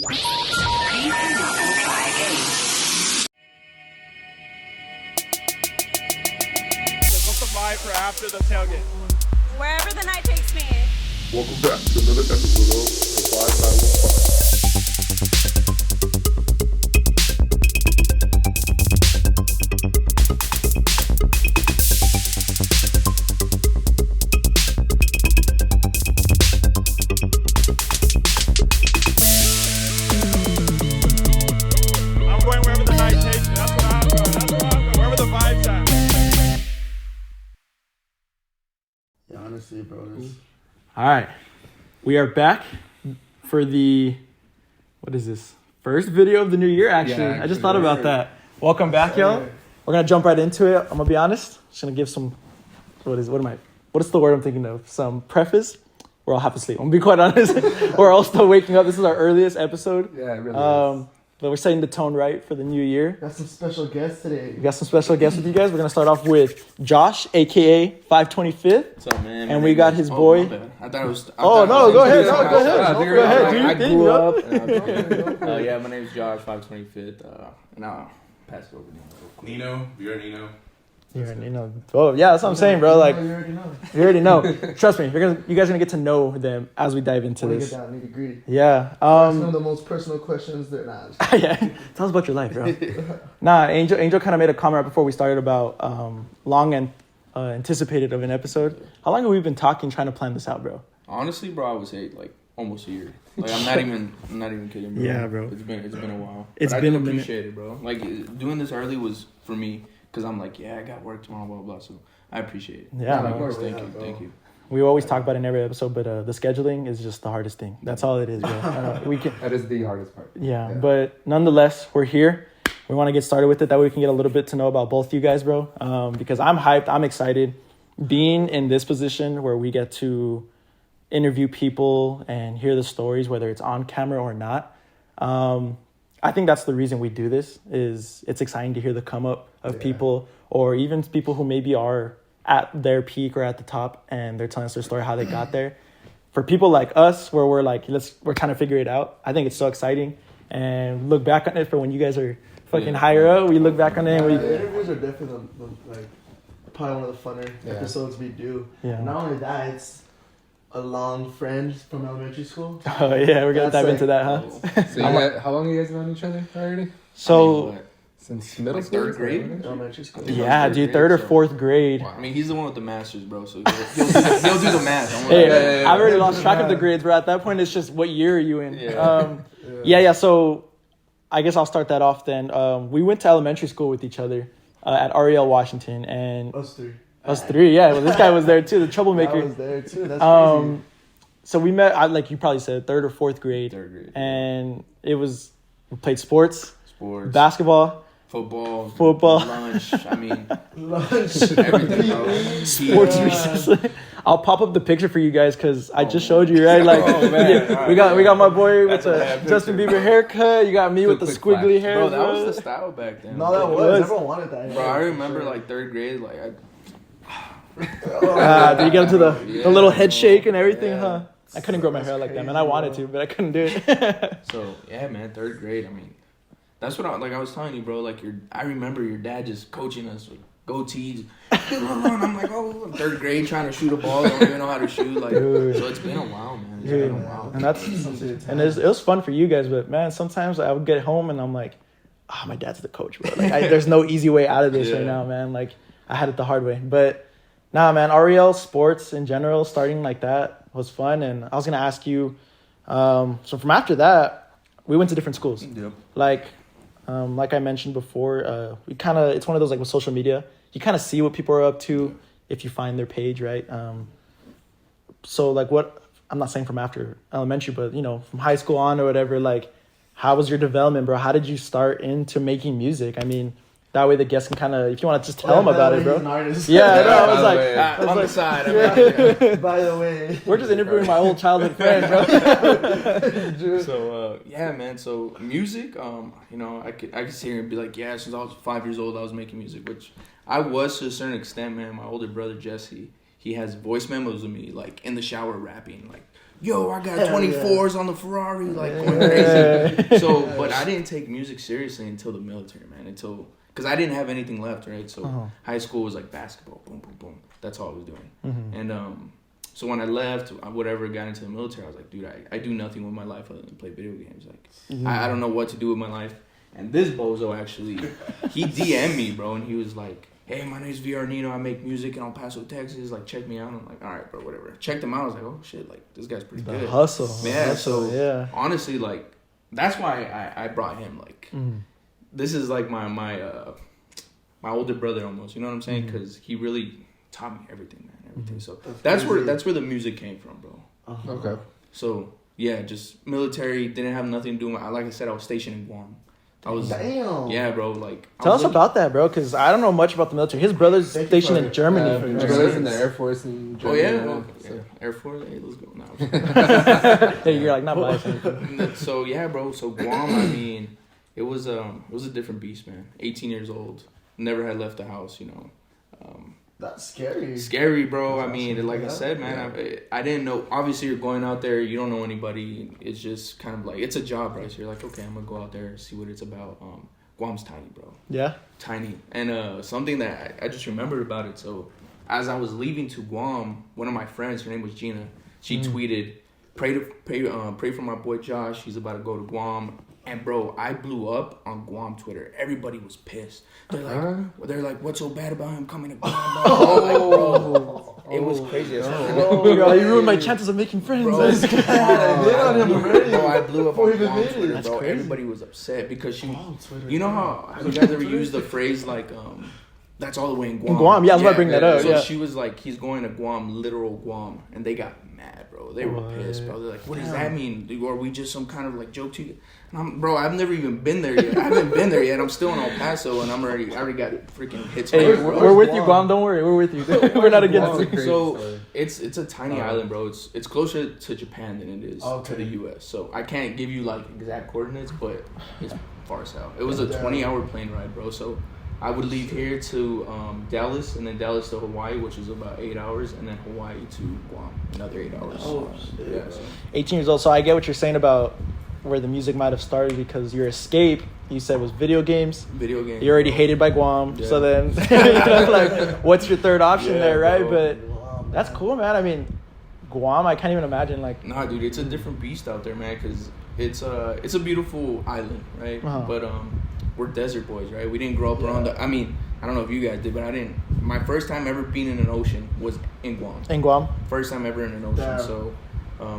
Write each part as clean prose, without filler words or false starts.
Please hang up and try again. What's the vibe for after the tailgate? Wherever the night takes me. Welcome back to another episode of the 5915. I'm going wherever the night takes me. That's what I'm going. Wherever the vibe's at. Yeah, honestly, bro. All right, we are back for the, what is this? First video of the new year, actually. Yeah, I just thought about that. Welcome back, y'all. We're going to jump right into it. I'm going to be honest. Just going to give some, what is the word I'm thinking of? Some preface. We're all half asleep. I'm going to be quite honest. We're all still waking up. This is our earliest episode. Yeah, it really is. But we're setting the tone right for the new year. Got some special guests today. We got some special guests with you guys. We're going to start off with Josh, a.k.a. 525th. What's up, man? And we got his boy. I thought it was. Go ahead. Go ahead. Do I your thing, grew bro. up. Yeah, my name's Josh, 525th. And I'll pass it over to you. Nino, VRNENO. Oh yeah, that's what I'm saying, bro. Like, You already know. you already know. Trust me, you guys are gonna get to know them as we dive into Wanna this. get down, nitty gritty. Yeah. Some of the most personal questions there. Nah, Yeah. Tell us about your life, bro. Nah, Angel kind of made a comment right before we started about long and anticipated of an episode. How long have we been talking, trying to plan this out, bro? Honestly, bro, I would say like almost a year. Like I'm not even kidding, bro. Yeah, bro. It's been a while. It's But been I a do minute. appreciate it, bro. Like doing this early was for me because I'm like, yeah, I got work tomorrow, blah blah. So I appreciate it. Yeah, of man. course. Thank Yeah, you, bro. thank you. We always talk about it in every episode, but the scheduling is just the hardest thing. That's all it is, bro. We can. That is the hardest part. Yeah, but nonetheless, we're here. We want to get started with it. That way we can get a little bit to know about both you guys, bro. Because I'm hyped. I'm excited. Being in this position where we get to interview people and hear the stories, whether it's on camera or not. I think that's the reason we do this. Is it's exciting to hear the come up of people, or even people who maybe are at their peak or at the top, and they're telling us their story, how they got there. For people like us, where we're like, we're trying to figure it out. I think it's so exciting, and look back on it for when you guys are fucking higher up. We look back on it and we. The interviews are definitely like probably one of the funner episodes we do. Yeah. Not only that, it's a long friend from elementary school. Oh yeah, we're gonna That's dive into that, huh? So you guys, how long have you guys known each other already? So. What? Since middle Like school? third grade? Elementary school. Yeah, dude, third or fourth grade. I mean, he's the one with the masters, bro. So he'll do the math. Don't Hey, worry. I've already lost track of the grades, but at that point, it's just what year are you in? Yeah. Yeah. So I guess I'll start that off then. We went to elementary school with each other at REL Washington, and Us three. us three. Yeah, well, this guy was there too, the I troublemaker. was there too. That's crazy. So we met, like you probably said, third or fourth grade. Third grade. And we played sports, Sports, basketball, football, lunch. I mean, Lunch. everything, bro. sports recess. I'll pop up the picture for you guys because I just showed you, right? Like, Oh, man. yeah, we got my boy with That's a the bad Justin picture. Bieber haircut. You got me with the Quick squiggly flash. hair. Bro, that was the style back then. No, that was. was. Everyone wanted that. Bro, I for remember sure. like third grade, like Did you get into the Yeah, little head shake and bro. everything, Yeah. huh? I couldn't grow my hair like that, man. I wanted to, but I couldn't do it. So yeah, man, third grade. I mean, that's what I was telling you, bro. Like I remember your dad just coaching us with goatees. I'm like, oh, I'm third grade trying to shoot a ball. I don't even know how to shoot. Like, Dude. so it's been a while, man. It's Dude, been a while. and it was fun for you guys, but man, sometimes I would get home and I'm like, my dad's the coach, bro. Like, there's no easy way out of this right now, man. Like, I had it the hard way, but nah, man. REL sports in general, starting like that was fun, and I was gonna ask you. So from after that, we went to different schools. Yep. Like I mentioned before, it's one of those like with social media, you kind of see what people are up to if you find their page, right? So like I'm not saying from after elementary, but from high school on or whatever, like how was your development, bro? How did you start into making music? I mean, that way the guests can kind of, if you want to just tell them about it, bro. He's an artist. Yeah, I know. I By was the like, way. I was On the like, side. I'm out here. By the way. we're just interviewing my old childhood friend, bro. So yeah, man. So music, I could sit here and be like, yeah, since I was 5 years old, I was making music, which I was to a certain extent, man. My older brother Jesse, he has voice memos of me like in the shower rapping, like yo, I got 24s on the Ferrari, like going crazy. So, but I didn't take music seriously until the military, man. Because I didn't have anything left, right? So high school was like basketball, boom, boom, boom. That's all I was doing. And so when I left, whatever, got into the military, I was like, dude, I do nothing with my life other than play video games. Like, I don't know what to do with my life. And this bozo actually, he DM'd me, bro, and he was like, hey, my name's VRNENO, I make music in El Paso, Texas, like, check me out. I'm like, all right, bro, whatever. Checked him out, I was like, oh, shit, like, this guy's pretty good. Hustle. Yeah, hustle, so, honestly, like, that's why I brought him, like, this is, like, my older brother almost, you know what I'm saying? Because he really taught me everything, man, everything. So, that's where the music came from, bro. Okay. So, yeah, just military, didn't have nothing to do with, like I said, I was stationed in Guam. Damn. Yeah, bro. Like, tell us about that, bro, because I don't know much about the military. His brother's stationed in Germany. My brother's in the Air Force in Germany. Oh yeah, Air Force. Hey, let's go now. Hey, you're like not biased. So yeah, bro. So Guam, I mean, it was a different beast, man. 18 years old, never had left the house, you know. That's scary. Scary, bro. I mean, awesome. like I said, man, I didn't know. Obviously, you're going out there, you don't know anybody. It's just kind of like, it's a job, right? So you're like, okay, I'm going to go out there and see what it's about. Guam's tiny, bro. Yeah? Tiny. And something that I just remembered about it. So as I was leaving to Guam, one of my friends, her name was Gina, she tweeted, pray for my boy Josh. He's about to go to Guam. And bro, I blew up on Guam Twitter. Everybody was pissed. They're like, what's so bad about him coming to Guam? Like, bro, it was crazy. Bro, you ruined my chances of making friends. Bro, I did on him already. bro, I blew up on Before he Guam even Twitter, made it. bro. Crazy. Everybody was upset because you know how you guys ever use the phrase like, that's all the way in Guam. In Guam, yeah, I was about to bring that up. So Yeah. she was like, he's going to Guam, literal Guam, and they got mad, bro. They were pissed, bro. They're like, what does that mean? Are we just some kind of like joke to you? And bro, I've never even been there yet. I haven't been there yet. I'm still in El Paso, and I already got freaking hits. Hey, we're with you, Guam. Don't worry, we're with you. We're not against Guam? you. So it's a tiny island, bro. It's closer to Japan than it is to the U.S. So I can't give you like exact coordinates, but it's far south. It was a 20-hour plane ride, bro. So I would leave here to Dallas, and then Dallas to Hawaii, which is about 8 hours, and then Hawaii to Guam, another 8 hours. Oh, shit. Yeah. So. 18 years old. So I get what you're saying about where the music might have started, because your escape, you said, was video games. Video games. You're already hated by Guam. Yeah. So then, you know, like, what's your third option there, right? bro. But that's cool, man. I mean, Guam, I can't even imagine, like... Nah, dude, it's a different beast out there, man, because it's a beautiful island, right? But we're desert boys, right? We didn't grow up around the... I mean, I don't know if you guys did, but I didn't... My first time ever being in an ocean was in Guam. In Guam? First time ever in an ocean, Damn. so...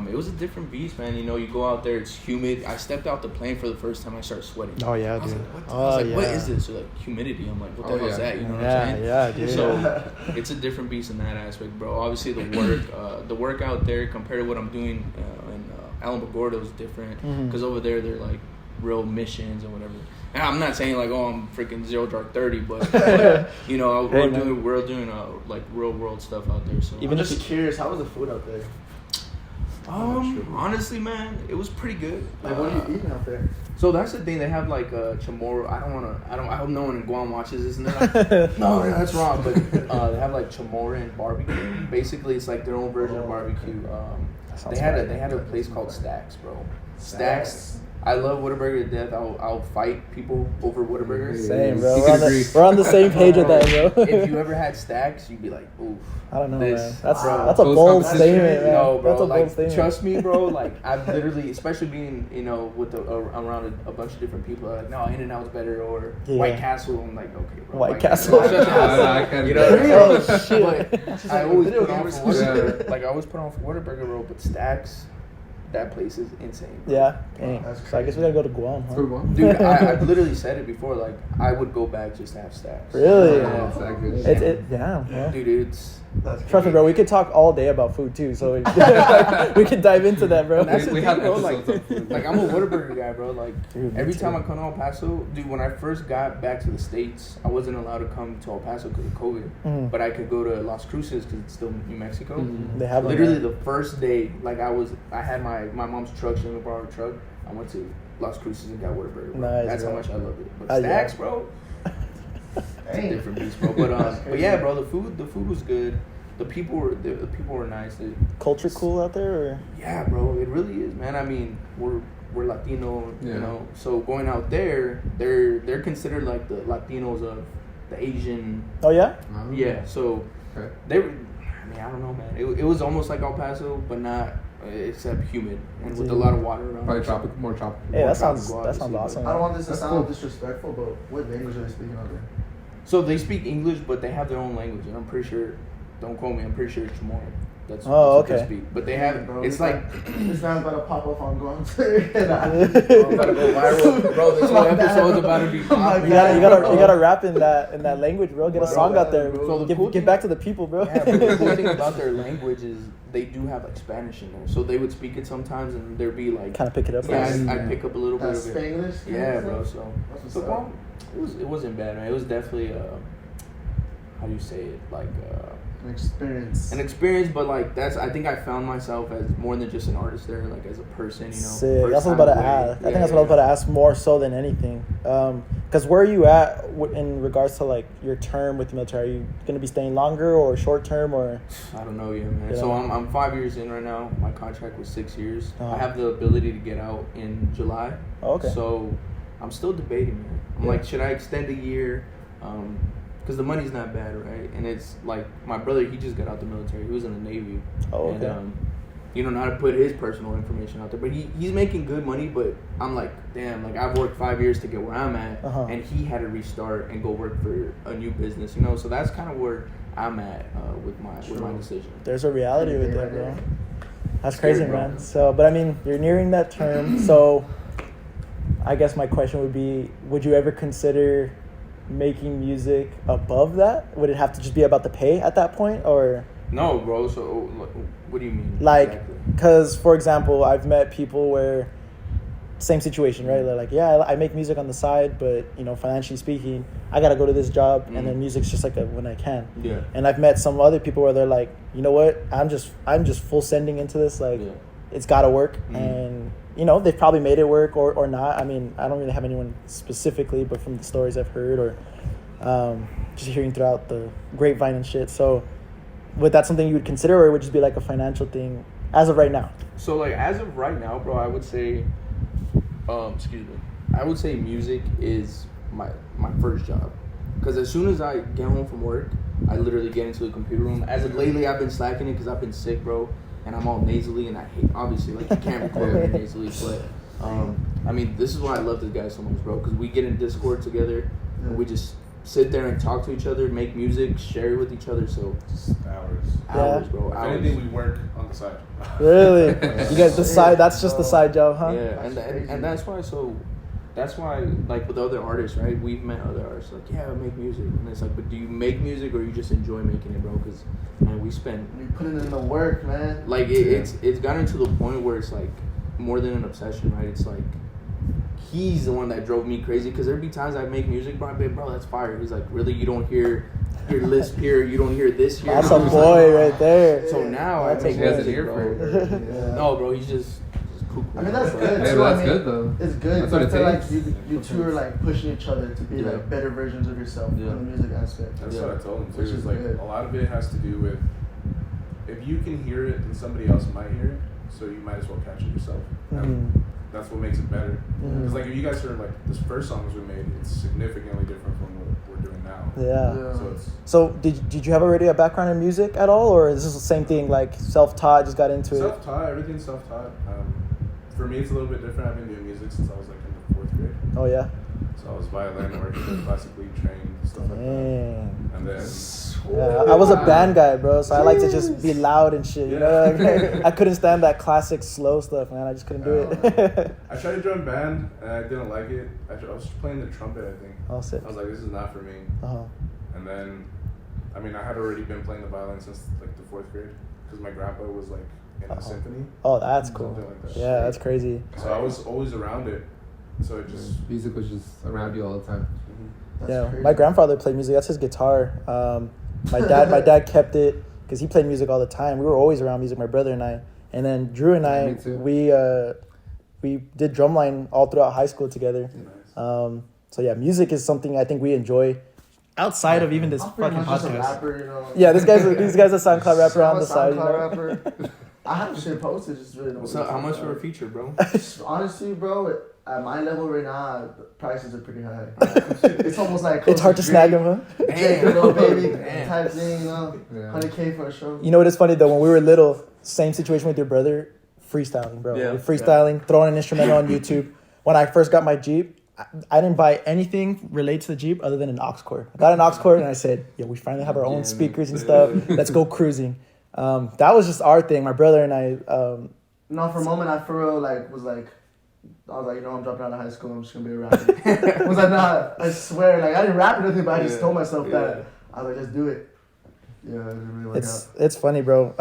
it was a different beast, man. You know, you go out there, it's humid. I stepped out the plane for the first time, I started sweating. Oh, yeah, I was dude. like, what? I was like, yeah. what is this? So, like, humidity. I'm like, what the hell is that? You know what I'm saying? Yeah, dude. So it's a different beast in that aspect, bro. Obviously, the work out there compared to what I'm doing in Alamogordo is different, because over there they're like real missions and whatever. And I'm not saying like, oh, I'm freaking 0 Dark 30, but you know, we're doing like real world stuff out there. So Even I'm just curious, how was the food out there? honestly, man, it was pretty good. Like, what are you eating out there? So that's the thing. They have like chamorro. I hope no one in Guam watches this. And they're like, no, that's wrong. But they have like chamorro and barbecue. Basically, it's like their own version of barbecue. They had a place called Stacks, bro. Stacks. I love Whataburger to death. I'll fight people over Whataburger. Same, bro. You We're can on, agree. we're on the same page with that, bro. If you ever had Stacks, you'd be like, oof. I don't know, This- man. That's Bro. a Close bold competition. statement, man. No, bro. That's a Like, bold statement. trust me, bro. Like, I've literally, especially being, you know, with around a bunch of different people, are like, no, In-N-Out's better, or Yeah. White Castle. I'm like, okay, bro. White Castle. I can't You do know, that. Oh, shit. but I always video put on game for or Whataburger. Like, I always put on for Whataburger, bro. But Stacks, that place is insane, bro. Yeah. Dang. That's So I guess we gotta go to Guam, huh? Food one? Dude, I've literally said it before. Like, I would go back just to have Stacks. Really? Yeah, it's that good. Yeah. Dude, it's... Trust me, bro. We could talk all day about food too, so we could dive into that, bro. And that's the We thing, have bro. Like, episodes on food. like, I'm a Whataburger guy, bro. Like, Dude, me every too. time I come to El Paso, dude, when I first got back to the States, I wasn't allowed to come to El Paso because of COVID. But I could go to Las Cruces because it's still New Mexico. They have Literally the first day, like, I had my mom's truck, she let me borrow her truck. I went to Las Cruces and got Whataburger, bro. Nice, That's bro. how much I loved it. But Yeah. Stacks, bro, it's a different beast, bro. But yeah, bro, the food was good. the people were nice. Culture cool out there, or Yeah, bro, it really is, man. I mean, we're Latino, you know. So going out there, they're considered like the Latinos of the Asian. oh yeah, Yeah. So Okay. they were. I mean, I don't know, man. It was almost like El Paso, but not, except humid and with a lot of water around. Probably it. tropical, more tropical. hey, More that sounds tropical, obviously, awesome. I don't want this to That's sound cool. disrespectful, but what language are they speaking out there? So they speak English, but they have their own language, and I'm pretty sure. Don't quote me. I'm pretty sure it's Chamorro. That's what okay. they speak. But they have. Bro, It's like. this man's about to pop off on Guam. I'm about to go viral, bro. This whole episode's about to be popping. You gotta rap in that language, bro. Get a Bro, song out there. bro. So the Give, cool get thing- back to the people, bro. Yeah, but the cool thing about their language is they do have like Spanish in there, so they would speak it sometimes, and there'd be like. Kind of pick it up. Yeah, right? I'd pick up a little bit of it. Spanglish? Yeah, bro. So, That's what's so up. Guam, it wasn't bad, man. It was definitely how do you say it, like An experience. an experience, but like I think I found myself as more than just an artist there, like as a person, you know. Sick. First That's what I was time about to away. ask. I think that's what I was about to ask more so than anything. Because where are you at in regards to like your term with the military? Are you gonna be staying longer or short term or? I don't know yet, man. Yeah. So I'm 5 years in right now. My contract was 6 years. Uh-huh. I have the ability to get out in July. Oh, okay. So I'm still debating, man. I'm Yeah. like, should I extend a year? Because the money's not bad, right? And it's like my brother, he just got out the military. He was in the Navy. Oh, okay. And, you know, not to put his personal information out there, but he's making good money. But I'm like, damn, like I've worked 5 years to get where I'm at, Uh-huh. and he had to restart and go work for a new business, you know. So that's kind of where I'm at with my decision. There's a reality with it, bro. That's Scary, crazy, bro. man. So, but I mean, you're nearing that term. So, I guess my question would be: would you ever consider making music above that? Would it have to just be about the pay at that point, or? No, bro. So what do you mean? Like, exactly? because for example, I've met people where same situation, right? They're like, yeah, I make music on the side, but you know, financially speaking, I gotta go to this job, and then music's just like when I can. Yeah. And I've met some other people where they're like, you know what, I'm just full sending into this, like, Yeah. it's gotta work, and you know, they've probably made it work or not. I mean, I don't really have anyone specifically, but from the stories I've heard or just hearing throughout the grapevine and shit. So, would that something you would consider, or it would just be like a financial thing as of right now? So like as of right now, bro, I would say, I would say music is my first job, because as soon as I get home from work, I literally get into the computer room. As of lately, I've been slacking it because I've been sick, bro, and I'm all nasally, and I hate, obviously, like you can't record when you're nasally, but I mean, this is why I love this guy so much, bro, because we get in Discord together, and we just sit there and talk to each other, make music, share it with each other. So hours, bro. If Hours. anything, we work on the side. Really? You guys, the side, that's just the side job, huh? Yeah, and that's why. So that's why, like with other artists, right? We've met other artists, like, yeah, I make music, and it's like, but do you make music or you just enjoy making it, bro? Because man, we spend You putting in the work, man. like it's gotten to the point where it's like more than an obsession, right? It's like he's the one that drove me crazy, because there'd be times I make music, bro, I'd be, bro, that's fire. He's like, really, you don't hear lisp here, you don't hear this here. That's a boy right there. So now I That's make a He has an music, ear bro. for it. Yeah. No, bro, he's just cuckoo. I mean, that's bro. good. Yeah, too. but I that's mean, good, though. It's good. That's what I it feel like takes. you two are like pushing each other to be Yeah. like better versions of yourself Yeah. in the music aspect. That's Yeah. what I told him too. Which is Is like good. a lot of it has to do with if you can hear it, then somebody else might hear it. So you might as well catch it yourself. And that's what makes it better. Because like if you guys heard like this first songs we made, it's significantly different from what we're doing now. Yeah. So it's So did you have already a background in music at all, or is this the same thing, like self-taught, just got into it? self-taught. Everything's self-taught. For me, it's a little bit different. I've been doing music since I was like in the 4th grade. Oh yeah. So I was violin, orchestra, classically trained, stuff like that. Dang. And then Yeah, I was a band guy, bro, so I like to just be loud and shit, you know? Like, I couldn't stand that classic slow stuff, man. I just couldn't do it. I tried to join band and I didn't like it. I was playing the trumpet, I think. Oh, sick. I was like, this is not for me. Uh-huh. And then, I mean, I had already been playing the violin since like the 4th grade because my grandpa was like in the symphony. Oh, that's cool. Something like that. Yeah, that's crazy. So I was always around it. So it just. Music was just around you all the time. That's Yeah, crazy. my grandfather played music. That's his guitar. My dad kept it because he played music all the time. We were always around music, my brother and I. And then Drew and Yeah, I, me too. we did drumline all throughout high school together. Nice. So yeah, music is something I think we enjoy outside of even this I'm pretty fucking much just a podcast. rapper, you know. Yeah, this guy's a SoundCloud rapper I'm on a the side. You SoundCloud know? rapper. I have shit posted, just really don't. So how much for a feature, bro? Honestly, bro, at my level right now, the prices are pretty high. It's almost like It's hard to snag him, huh? Drake, little baby Damn. type thing, you know. Yeah. 100K for a show. You know what is funny though? When we were little, same situation with your brother, freestyling, bro. Yeah. We're freestyling, throwing an instrumental on YouTube. When I first got my Jeep, I didn't buy anything related to the Jeep other than an aux cord. I got an aux cord and I said, "Yo, we finally have our own speakers and stuff. Let's go cruising." That was just our thing. My brother and I. No, for a moment, I for real was like, you know, I'm dropping out of high school. I'm just gonna be a rapper. Was I not? I swear, I didn't rap or nothing, but I just told myself that. I was like, let's do it. Yeah, it didn't really work out. It's funny, bro.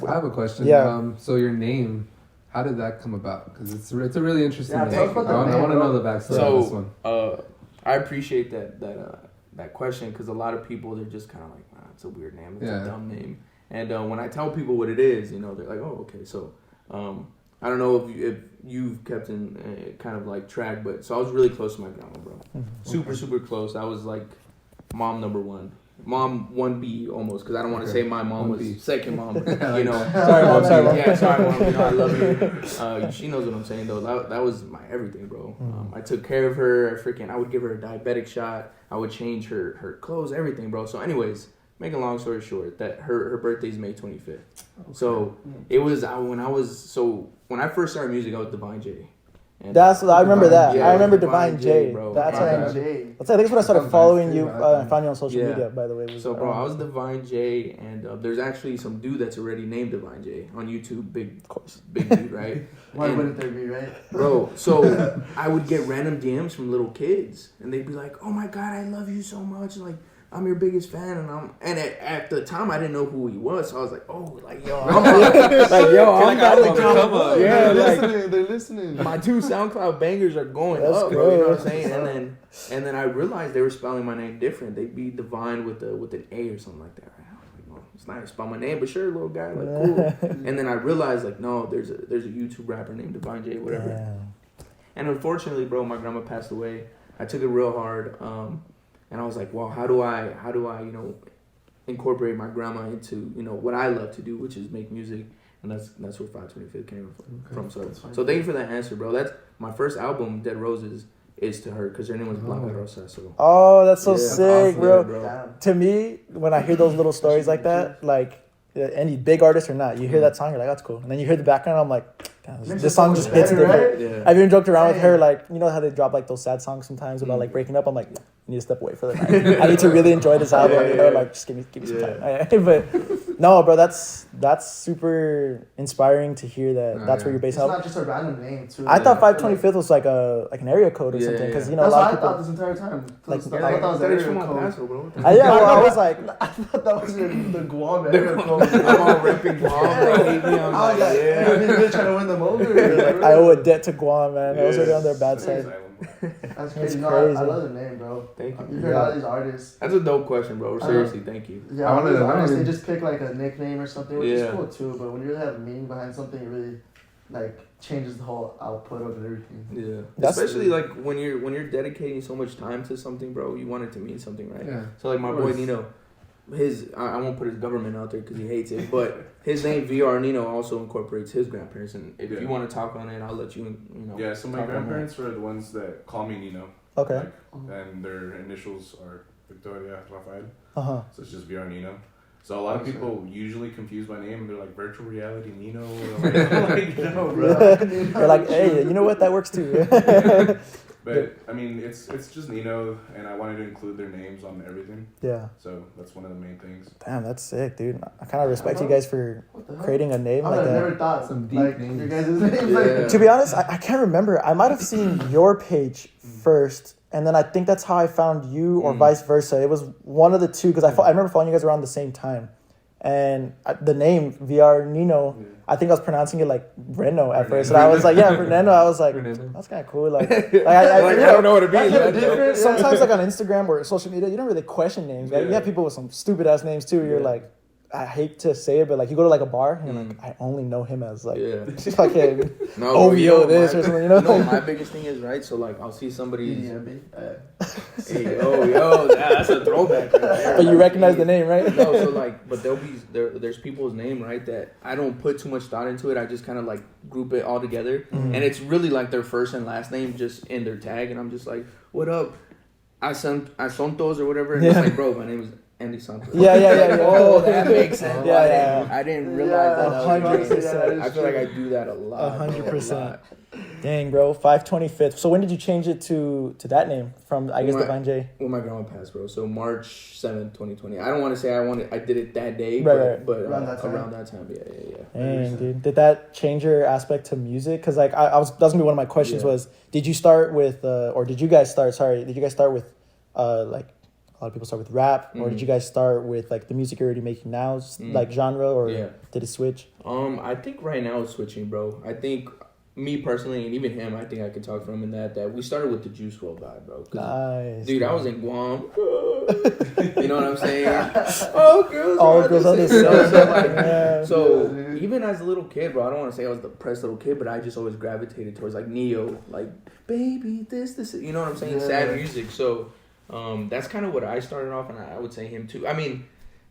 I have a question. Yeah. So your name, how did that come about? Because it's a really interesting Yeah, name. tell us about the I name, want to know bro. the backstory of this one. So, I appreciate that question because a lot of people they're just kind of like, nah, it's a weird name, it's a dumb name. And when I tell people what it is, you know, they're like, oh, okay. So, I don't know if you've kept in kind of like track, but so I was really close to my grandma, bro. Super close. I was like mom number one. Mom 1B almost, because I don't want to say my mom 1B. was second mom. You know, Sorry, Mom. Sorry, Mom. Yeah, sorry, mom. You know, I love you. She knows what I'm saying, though. That was my everything, bro. I took care of her. I would give her a diabetic shot. I would change her clothes, everything, bro. So, anyways, make a long story short, that her birthday's May 25th. Okay. So it was when I first started music, I was Divine J. And I remember that. Yeah, I remember Divine Divine J, J. bro. That's Divine what J. I think that's when I started following you. I found you on social Yeah. media, by the way. So, bro, I was Divine J, and there's actually some dude that's already named Divine J on YouTube. Big dude, right? Why And- wouldn't there be, right? Bro, so I would get random DMs from little kids, and they'd be like, "Oh my god, I love you so much! Like, I'm your biggest fan." And at the time, I didn't know who he was, so I was like, "Oh, like yo, I'm They're listening. my 2 SoundCloud bangers are going That's up, bro." You know what I'm gross. saying? And then I realized they were spelling my name different. They'd be Divine with an A or something like that. Right? I was like, "Well, it's not how to spell my name, but sure, little guy, like cool." And then I realized, like, no, there's a YouTube rapper named Divine J, whatever. Damn. And unfortunately, bro, my grandma passed away. I took it real hard, and I was like, well, how do I, you know, incorporate my grandma into, you know, what I love to do, which is make music, and that's where 525th came from. So thank you for that answer, bro. That's my first album, Dead Roses, is to her because her name was Blanca Rosa. So Oh, that's so yeah, sick, awesome, bro. Damn. To me, when I hear those little stories like that, like any big artist or not, you hear that song, you're like, that's cool. And then you hear the background, I'm like, damn, this song just hits better, different. right? Yeah. I've even joked around with her, Dang. like, you know how they drop like those sad songs sometimes about like breaking up. I'm like, you need to step away for the night. I need to really enjoy this album. You know, like just give me some time. But no, bro, that's super inspiring to hear that. That's where you're based It's out. not just a random name, too. I thought 525th was like an area code or Yeah, something because yeah. you know That's a what lot I of thought people. this entire time. Like, I thought that was the That is area from El code. Paso, bro. Yeah, well, I was like, I thought that was in the Guam area code. I'm all repping Guam. They hate me. I'm I was like, like, yeah. yeah, they're trying to win them over. I owe a debt to Guam, man. I was already on their bad side. That's crazy. No, crazy. I love the name, bro. Thank you. You heard all these artists. That's a dope question, bro. Seriously, thank you. Yeah, I all wanna these know, artists, man. they just pick like a nickname or something, which Yeah. is cool too. But when you really have a meaning behind something, it really like changes the whole output of everything. Yeah, That's- especially like when you're dedicating so much time to something, bro. You want it to mean something, right? Yeah. So like my Of boy course. Nino, I won't put his government out there because he hates it, but his name VRNENO also incorporates his grandparents. And if you want to talk on it, I'll let you. You know. Yeah, so my talk on that. grandparents are the ones that call me Nino. Okay. And their initials are Victoria Rafael. So it's just VRNENO. So a lot of people usually confuse my name. They're like, virtual reality Nino. Or like, no, bro. You're like, hey, you know what? That works too. But I mean, it's just Nino, and I wanted to include their names on everything. Yeah. So that's one of the main things. Damn, that's sick, dude. I kind of respect you guys for What the hell? creating a name I like would have that. never thought Some deep like names. your guys' names. Yeah. Like, To be honest, I can't remember. I might have seen your page first, and then I think that's how I found you, or vice versa. It was one of the two because I remember following you guys around the same time, and the name VRNENO, I think I was pronouncing it like Reno at first, and I was like, yeah, Reneno. I was like, Reneno. that's kind of cool. Like, Like, I don't know what it means. That's different. Sometimes like on Instagram or social media, you don't really question names. Right? You have people with some stupid ass names too. You're like, I hate to say it, but like you go to like a bar and you're like, I only know him as like Yeah. fucking No, OVO this or something, you know? No, my biggest thing is, right, so like I'll see somebody. Hey, yo, that's a throwback right there. But you recognize the name, right? No, so like, but there's people's name, right, that I don't put too much thought into it. I just kind of like group it all together, and it's really like their first and last name just in their tag, and I'm just like, what up, Asuntos or whatever, and it's like, bro, my name is Andy Santos. Yeah. Oh, that makes sense. Yeah. I didn't realize that. 100%. I feel like I do that a lot. 100%. Dang, bro, 525th. So when did you change it to that name from, I guess, Divine J? When my grandma passed, bro. So March 7th, 2020. I don't want to say I did it that day, right. but around that time. Yeah. Dang, dude. Did that change your aspect to music? Because like that's gonna be one of my questions was, did you start with did you guys start with like a lot of people start with rap, or did you guys start with like the music you're already making now, like genre, or did it switch? I think right now it's switching, bro. I think me personally, and even him, I think I could talk for him in that we started with the Juice WRLD vibe, bro. Nice, dude. I was in Guam. You know what I'm saying? All girls on the So even as a little kid, bro, I don't want to say I was the depressed little kid, but I just always gravitated towards like Neo, like baby, this. You know what I'm saying? Sad music. So. That's kind of what I started off, and I would say him too. I mean,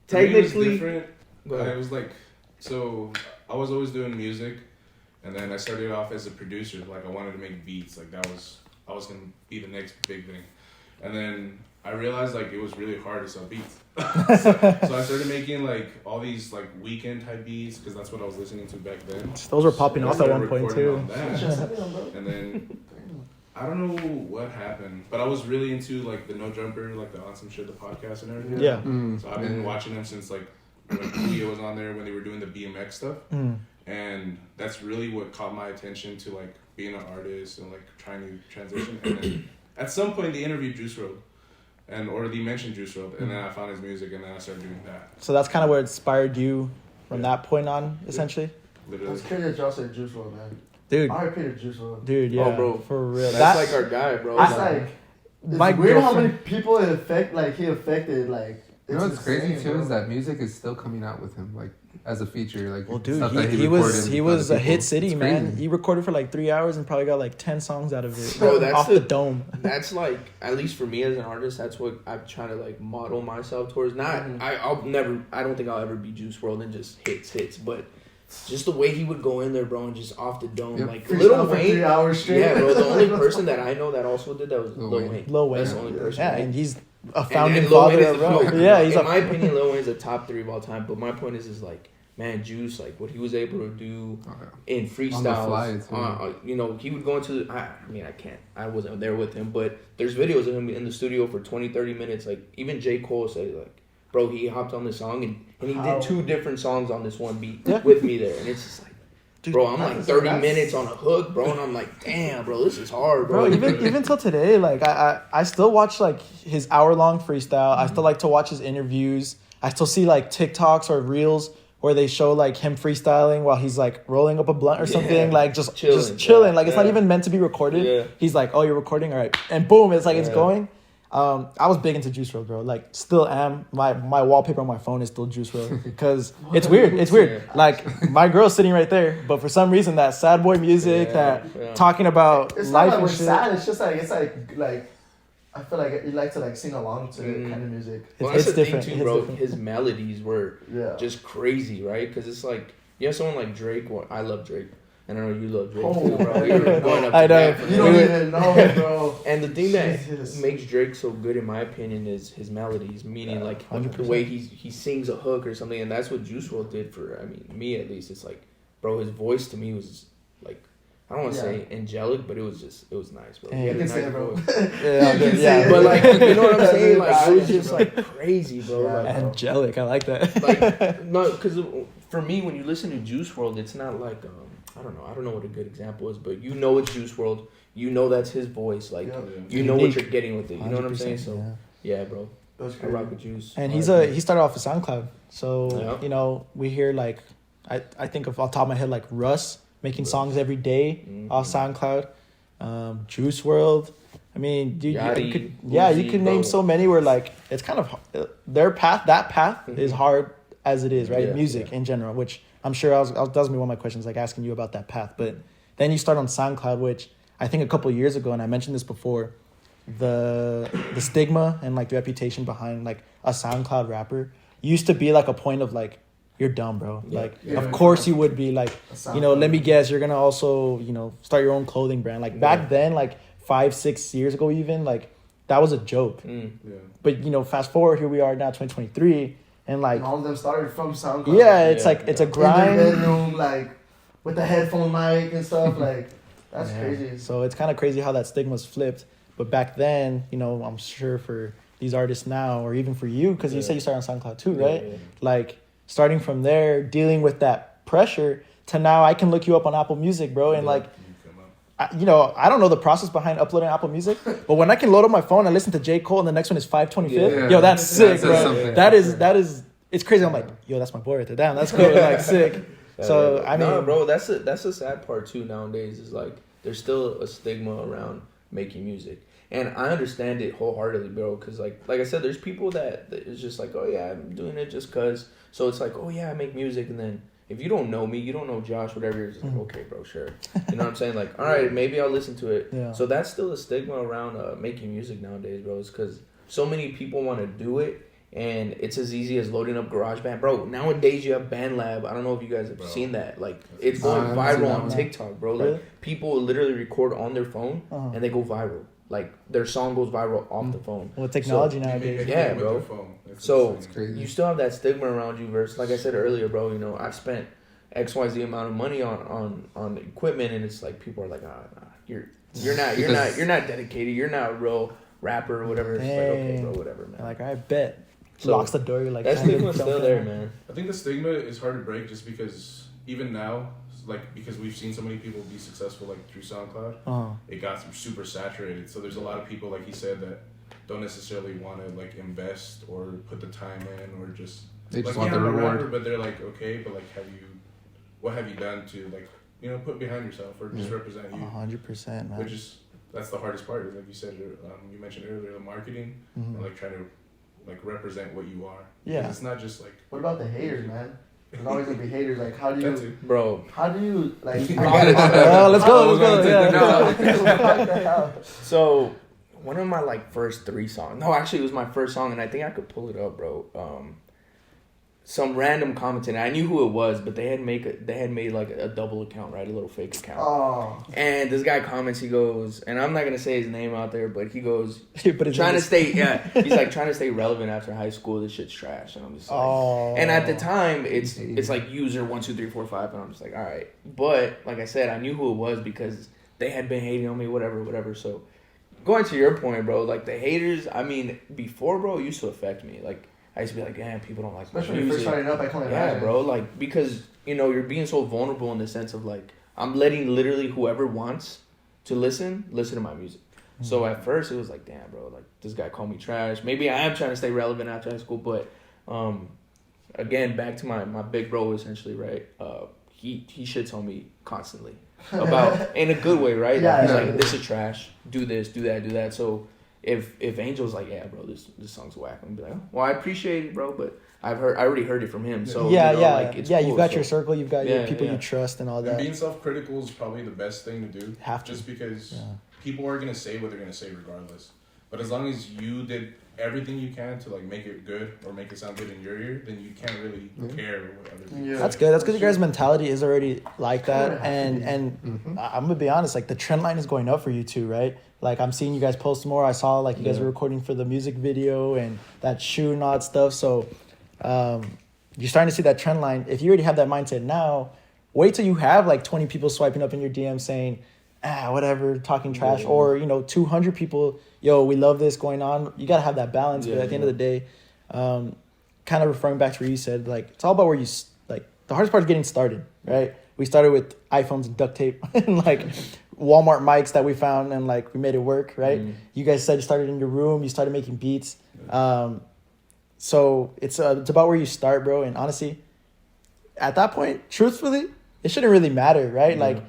technically, it was like, so I was always doing music, and then I started off as a producer. Like I wanted to make beats. Like I was gonna be the next big thing, and then I realized like it was really hard to sell beats. so I started making like all these like weekend type beats because that's what I was listening to back then. Those were popping off at one point too. And then. I don't know what happened, but I was really into like the No Jumper, like the On Some Shit, the podcast and everything. Yeah. So I've been watching them since like when Leo was on there when they were doing the BMX stuff, and that's really what caught my attention to like being an artist and like trying to transition. And then at some point they interviewed Juice WRLD, or they mentioned Juice WRLD, and then I found his music and then I started doing that. So that's kind of what inspired you from that point on, essentially. Literally. It's crazy that y'all said Juice WRLD, man. Dude. I repeated Juice WRLD. Dude, yeah. Oh, bro. For real. That's like our guy, bro. It's like, it's weird how many people he affected, like. You know what's crazy too bro. is that music is still coming out with him, like as a feature. Like, well, dude, stuff that he was recorded a hit city, it's man. crazy. He recorded for like 3 hours and probably got like 10 songs out of it. Bro, that's off the dome. That's like, at least for me as an artist, that's what I'm trying to like model myself towards. Not, I don't think I'll ever be Juice WRLD and just hits, but just the way he would go in there, bro, and just off the dome, like Lil Wayne. 3 hours straight. Yeah, bro. The only person that I know that also did that was Lil Wayne. Lil Wayne. That's the only person. Yeah, right? and he's a founding and Lil Wayne father is of the rap. GOAT. Yeah, he's in my opinion, Lil Wayne's a top 3 of all time. But my point is like, man, Juice, like what he was able to do in freestyles. On the fly, you know, he would go into. I wasn't there with him, but there's videos of him in the studio for 20-30 minutes. Like even J. Cole said, like, bro, he hopped on this song and he did 2 different songs on this one beat with me there, and it's just like. Dude, bro, I'm like 30 minutes on a hook, bro, and I'm like, damn, bro, this is hard, bro. Even till today, like I still watch like his hour-long freestyle. I still like to watch his interviews. I still see like TikToks or reels where they show like him freestyling while he's like rolling up a blunt or something, like just chilling. Like it's not even meant to be recorded. Yeah. He's like, oh, you're recording, all right, and boom, it's like it's going. I was big into Juice WRLD, bro. Like, still am. My wallpaper on my phone is still Juice WRLD because it's weird. It's weird. Like, my girl's sitting right there, but for some reason, that sad boy music, talking about it's life not like and we're shit. sad. It's just like I feel like you like to like sing along to that kind of music. Well, that's it's the different. thing too, bro. His melodies were just crazy, right? Because it's like you have someone like Drake. Well, I love Drake. And I know you love Drake too, bro. We were going up to bat. You don't even know, bro. And the thing that makes Drake so good, in my opinion, is his melodies. Meaning, like 100%. the way he sings a hook or something, and that's what Juice WRLD did for. I mean, me at least. It's like, bro, his voice to me was like, I don't want to say angelic, but it was nice, bro. He had a nice voice. But like, you know what I'm saying? Like, it was just like crazy, bro. Like, angelic, I like that. like, no, because for me, when you listen to Juice WRLD, it's not like I don't know what a good example is, but you know it's Juice WRLD. You know that's his voice. Like you know what you're getting with it. You know what I'm saying? So yeah, bro. I rock with Juice. And he started off with SoundCloud. So you know, we hear like I think of off the top of my head like Russ making songs every day off SoundCloud. Juice WRLD. I mean, you could name so many where like it's kind of their path. That path is hard as it is, right? Yeah, Music in general, which I'm sure that was going to be one of my questions, like asking you about that path. But then you start on SoundCloud, which I think a couple of years ago, and I mentioned this before, the stigma and like the reputation behind like a SoundCloud rapper used to be like a point of like, you're dumb, bro. Yeah. Like, Yeah. of course you would be like, you know, let me guess, you're going to also, you know, start your own clothing brand. Like back then, like 5-6 years ago even, like that was a joke. Yeah. But, you know, fast forward, here we are now, 2023, and like, And all of them started from SoundCloud. yeah, it's Yeah. like, it's a In their grind. bedroom, like with the headphone mic and stuff. Like that's Yeah. crazy. So it's kind of crazy how that stigma's flipped. But back then, you know, I'm sure for these artists now, or even for you, because you said you started on SoundCloud too, right? Yeah. Like starting from there, dealing with that pressure to now I can look you up on Apple Music, bro. And like, You come up. you know, I don't know the process behind uploading Apple Music, but when I can load up my phone and listen to J. Cole and the next one is 525th, Yeah. yo, that's sick, That says bro. something. That is, it's crazy. I'm like, yo, that's my boy right there. Damn, that's cool. Like, sick. So, I mean, nah, bro, that's the sad part too nowadays is like there's still a stigma around making music. And I understand it wholeheartedly, bro, because like I said, there's people that it's just like, oh yeah, I'm doing it just cause. So it's like, oh yeah, I make music, and then if you don't know me, you don't know Josh, whatever, you're just like, okay, bro, sure. You know what I'm saying? Like, all right, maybe I'll listen to it. Yeah. So that's still a stigma around making music nowadays, bro. It's because so many people want to do it, and it's as easy as loading up GarageBand, bro. Nowadays you have BandLab. I don't know if you guys have seen that. Like, it's going I haven't seen viral that on one. TikTok, bro. Like, Really? people literally record on their phone and they go viral. Like, their song goes viral off the phone. with technology They make nowadays. a Yeah, hit with bro. their phone. That's So insane. crazy. you still have that stigma around you versus, like I said earlier, bro, you know, I've spent XYZ amount of money on equipment, and it's like people are like, nah, you're not dedicated, you're not a real rapper or whatever. It's like, okay, Dang. bro, whatever, man. Like, I bet. So, Locks the door. You're like, that time to stigma's jump still in. there, man. I think the stigma is hard to break just because even now, like because we've seen so many people be successful like through SoundCloud, Uh-huh. it got super saturated. So there's a lot of people, like he said, that don't necessarily want to like invest or put the time in or just They just like, want the I'm a rapper, reward. but they're like, okay, but like what have you done to like, you know, put behind yourself or just represent you? 100%, man. Which is that's the hardest part. Like you said, you mentioned earlier, the marketing and like trying to like represent what you are. Yeah. 'Cause it's not just like What about the haters, man? There's always gonna be haters. Like, how do that's you, it. Bro, like? Let's go. go. so one of my like first 3 songs, no, actually it was my first song, and I think I could pull it up, bro. Some random commented, I knew who it was, but they had made like a double account, right? A little fake account. Oh, And this guy comments, he goes, and I'm not gonna say his name out there, but he goes, But it's trying to stay, he's like trying to stay relevant after high school. This shit's trash, and I'm just like, Oh. and at the time, it's like user 1 2 3 4 5, and I'm just like, all right. But like I said, I knew who it was because they had been hating on me, whatever. So going to your point, bro, like the haters, I mean, before, bro, it used to affect me. Like I used to be like, damn, people don't like my especially when you first music. started up, I can't Yeah, imagine. bro, like because you know you're being so vulnerable in the sense of like I'm letting literally whoever wants to listen to my music. So at first it was like, damn, bro, like this guy called me trash. Maybe I am trying to stay relevant after high school, but again, back to my big bro essentially, right? He shits on me constantly about in a good way, right? Yeah, He's yeah. like, this is trash. Do this, do that. So if Angel's like, yeah, bro, this song's whack, I'm gonna be like, oh, well, I appreciate it, bro, but I already heard it from him. So yeah, you know, yeah, like, it's yeah. cool, You've got so- your circle. You've got your Yeah, people yeah. you trust and all And that. being self-critical is probably the best thing to do. Have to. Just because Yeah. people are gonna say what they're gonna say regardless. But as long as you did everything you can to like make it good or make it sound good in your ear, then you can't really care what other people. Yeah. That's good. That's because your guys' mentality is already like that, Kinda have to and be. I'm gonna be honest. Like the trend line is going up for you too, right? Like I'm seeing you guys post more. I saw like you guys were recording for the music video and that shoe and all that stuff. So you're starting to see that trend line. If you already have that mindset now, wait till you have like 20 people swiping up in your DM saying, whatever, talking trash, or 200 people, yo, we love this going on. You gotta have that balance. But at the end of the day, kind of referring back to what you said, like it's all about where you like. The hardest part is getting started, right? We started with iPhones and duct tape and like Walmart mics that we found, and like we made it work, right? You guys said you started in your room, you started making beats. So it's about where you start, bro. And honestly, at that point, truthfully, it shouldn't really matter, right? Like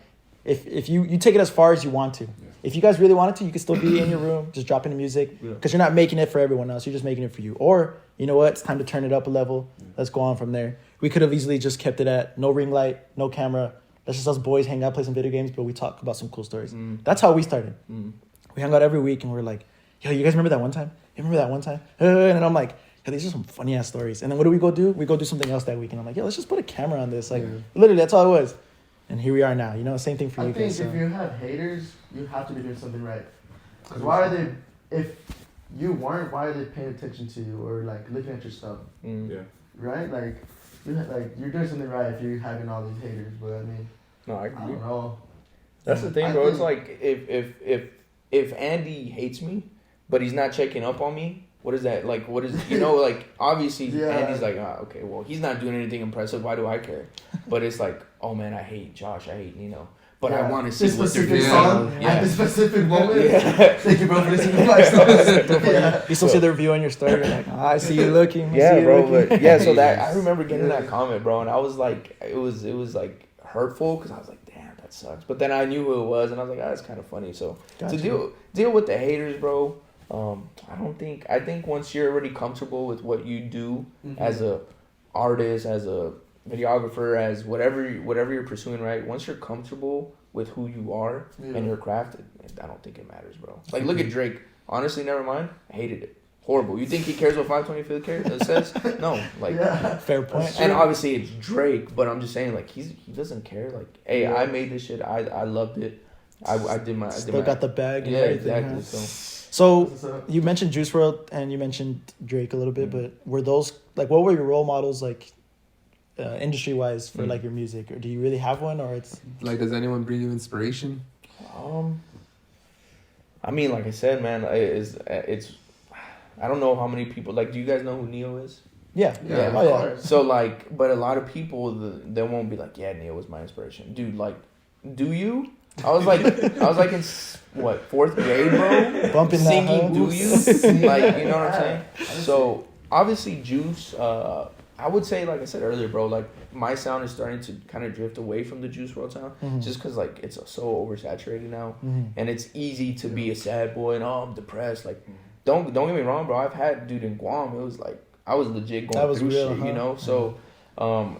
if you take it as far as you want to. if you guys really wanted to, you could still be in your room, just dropping the music, because you're not making it for everyone else. You're just making it for you. Or, you know what? It's time to turn it up a level. Let's go on from there. We could have easily just kept it at no ring light, no camera. Let's just us boys hang out, play some video games, but we talk about some cool stories. That's how we started. We hung out every week, and we're like, yo, you guys remember that one time? You remember that one time? And then I'm like, yo, these are some funny ass stories. And then what do? We go do something else that week. And I'm like, yo, let's just put a camera on this. Like, literally, that's all it was. And here we are now. You know, same thing for you guys. I think if you have haters, you have to be doing something right. Because why are they, if you weren't, why are they paying attention to you or like looking at your stuff? Yeah. Right? Like you're doing something right if you're having all these haters. But I mean, No, I I agree. don't know. That's the thing, I bro. It's think- like if Andy hates me, but he's not checking up on me. What is that? Like, what is, you know, like, obviously, Yeah. Andy's like, okay, well, he's not doing anything impressive. Why do I care? But it's like, oh, man, I hate Josh. I hate Nino. But I want to see this what they're specific doing. song Yeah. at this specific moment. Yeah. Thank you, bro, for listening to my stuff. Yeah. You still see the review on your story. You're like, I see you looking. I Yeah, see you bro. looking. But yeah, so that, I remember getting that comment, bro. And I was like, it was like hurtful because I was like, damn, that sucks. But then I knew who it was. And I was like, that's kind of funny. So Gotcha. to deal with the haters, bro. I think once you're already comfortable with what you do as a artist, as a videographer, as whatever you're pursuing, right? Once you're comfortable with who you are and your craft, I don't think it matters, bro. Like, look at Drake. Honestly, never mind. I hated it. Horrible. You think he cares what 525th says? No. Like, Fair point. and obviously it's Drake, but I'm just saying, like, he doesn't care. Like, hey, I made this shit. I loved it. I did my. Still got the bag and yeah, everything. exactly. Huh? So So you mentioned Juice WRLD and you mentioned Drake a little bit, but were those, like, what were your role models, like, industry wise for like your music, or do you really have one, or it's Like, does anyone bring you inspiration? I mean, like I said, man, it's I don't know how many people, like, do you guys know who Neo is? yeah. Yeah, Oh yeah. So, like, but a lot of people, they won't be like, yeah, Neo was my inspiration. Dude, like, do you? I was like in, what, 4th grade, bro? Bumping that Singing hoe. Do You? Like, you know what I'm saying? So, obviously, Juice, I would say, like I said earlier, bro, like, my sound is starting to kind of drift away from the Juice WRLD sound, just because, like, it's so oversaturated now, and it's easy to be a sad boy and, I'm depressed. Like, don't get me wrong, bro. I've had, dude, in Guam, it was like, I was legit going through real, shit, huh? you know? So,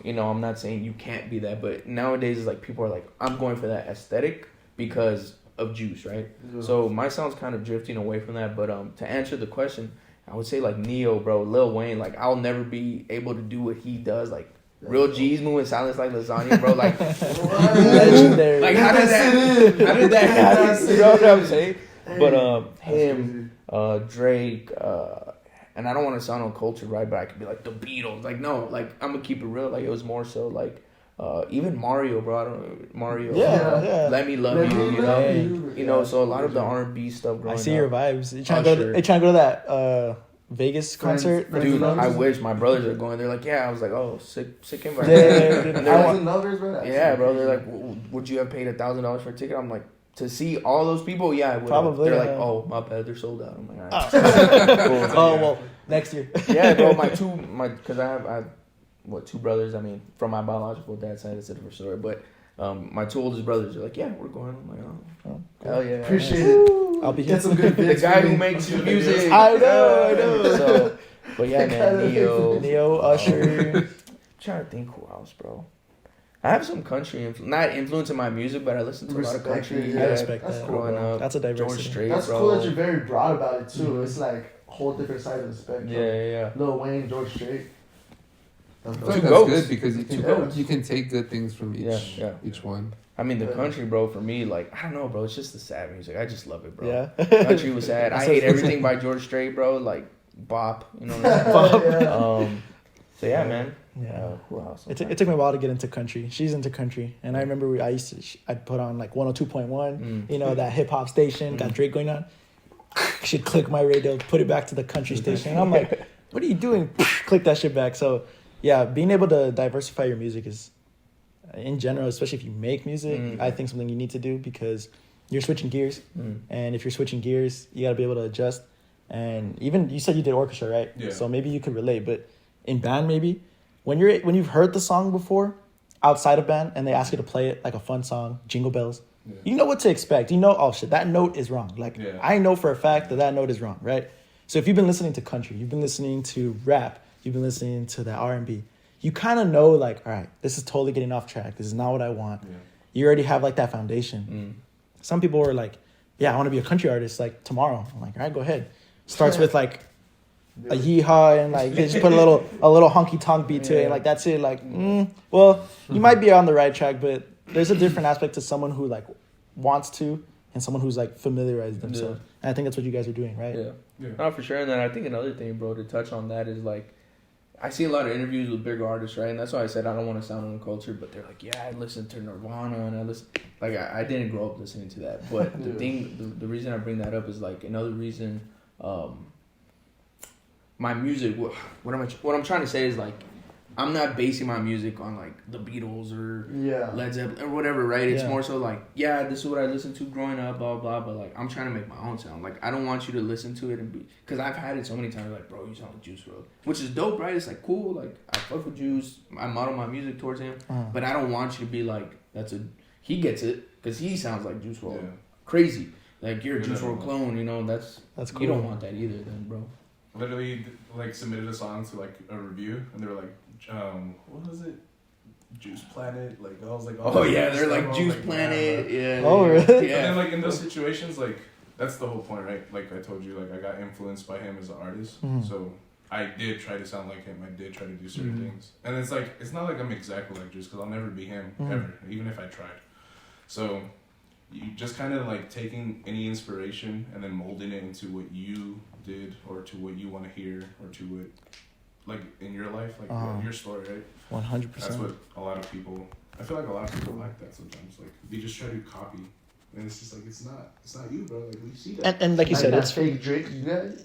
you know, I'm not saying you can't be that, but nowadays it's like people are like, I'm going for that aesthetic because of Juice, right? Yeah. So my sound's kind of drifting away from that, but to answer the question, I would say like Neo, bro, Lil Wayne, like I'll never be able to do what he does, like Real G's moving silence like lasagna, bro, like legendary. like how did that happen? You know what I'm saying? But him, Drake, and I don't want to sound uncultured, right? But I could be like the Beatles. Like, no, like I'm gonna keep it real. Like, it was more so like even Mario, bro. I don't know, Mario. Yeah. Let Me Love You. You know, you know. So a lot of the R&B stuff. Growing I see up. your vibes. You trying to go to that Vegas concert? Dude, I wish. My brothers are going. They're like, yeah. I was like, oh, sick invite. Yeah, I was in lovers, bro. Yeah, bro. They're like, would you have paid $1,000 for a ticket? I'm like, to see all those people, yeah, I would. Probably. They're like, Yeah. oh, my bad, they're sold out. I'm like, all right. Cool. Oh well, next year. Yeah, bro. Because I have two brothers. I mean, from my biological dad's side, it's a different story. But my two oldest brothers are like, yeah, we're going. I'm like, oh, hell yeah. Appreciate it. I'll be Get some good The bits. guy for who me. makes music. I know. So, but yeah, man, Neo, Usher. Trying to think who else, bro. I have some country, not influencing my music, but I listen to a lot of Respect country. it, I respect That's that. cool, Growing bro. up, That's a diversity. George Strait, That's bro. cool that you're very broad about it too. It's like a whole different side of the spectrum. Yeah. Lil Wayne, George Strait. That's I dope. feel like Two that's goats. good because goats. you can take good things from each one. I mean, the country, bro, for me, like, I don't know, bro. It's just the sad music. I just love it, bro. Yeah. Country was sad. I hate everything by George Strait, bro. Like, Bop. You know what I'm saying? So, yeah, man. Yeah. Who else? It took me a while to get into country. She's into country, and I remember I'd put on like 102.1, you know, that hip hop station, got Drake going on. She'd click my radio, put it back to the country station. And I'm like, what are you doing? Click that shit back. So yeah, being able to diversify your music is, in general, especially if you make music, I think something you need to do because you're switching gears, and if you're switching gears, you gotta be able to adjust. And even you said you did orchestra, right? Yeah. So maybe you could relate, but in band, maybe. When you've heard the song before outside of band and they ask you to play it like a fun song, Jingle Bells, You know what to expect. You know, oh shit, that note is wrong. Like I know for a fact that note is wrong, right? So if you've been listening to country, you've been listening to rap, you've been listening to that R&B, you kind of know like, all right, this is totally getting off track. This is not what I want. Yeah. You already have like that foundation. Some people are like, yeah, I want to be a country artist like tomorrow. I'm like, all right, go ahead. Starts with like a yeehaw and like they just put a little honky tonk beat to it. And, like that's it. Like, well, you might be on the right track, but there's a different aspect to someone who like wants to and someone who's like familiarized themselves. And I think that's what you guys are doing, right? Yeah. No, for sure. And then I think another thing, bro, to touch on that is like, I see a lot of interviews with bigger artists, right? And that's why I said I don't want to sound uncultured, but they're like, yeah, I listen to Nirvana and I listen. Like, I didn't grow up listening to that. But the reason I bring that up is like another reason. My music, what I'm trying to say is like, I'm not basing my music on like the Beatles or Led Zeppelin or whatever, right? It's more so like, this is what I listened to growing up, blah, blah, but like, I'm trying to make my own sound. Like, I don't want you to listen to it and be, because I've had it so many times, like, bro, you sound like Juice WRLD, which is dope, right? It's like, cool, like, I fuck with Juice, I model my music towards him, but I don't want you to be like, he gets it, because he sounds like Juice WRLD. Crazy. Like, you're a Juice WRLD clone, you know, that's cool. You don't want that either then, bro. Literally, like, submitted a song to, like, a review, and they were like, what was it? Juice Planet? Like, I was like, they're like Juice like, Planet, Oh, really? Yeah. And then, like, in those situations, like, that's the whole point, right? Like I told you, like, I got influenced by him as an artist, so I did try to sound like him. I did try to do certain things. And it's like, it's not like I'm exactly like Juice, because I'll never be him, ever, even if I tried. So, you just kind of, like, taking any inspiration and then molding it into what you did, or to what you want to hear, or to what, like, in your life, like, your story, right? 100%. That's what a lot of people, I feel like a lot of people like that sometimes. Like, they just try to copy. And it's just like, it's not you, bro. Like, we see that. And like you said, it's fake Drake, you guys?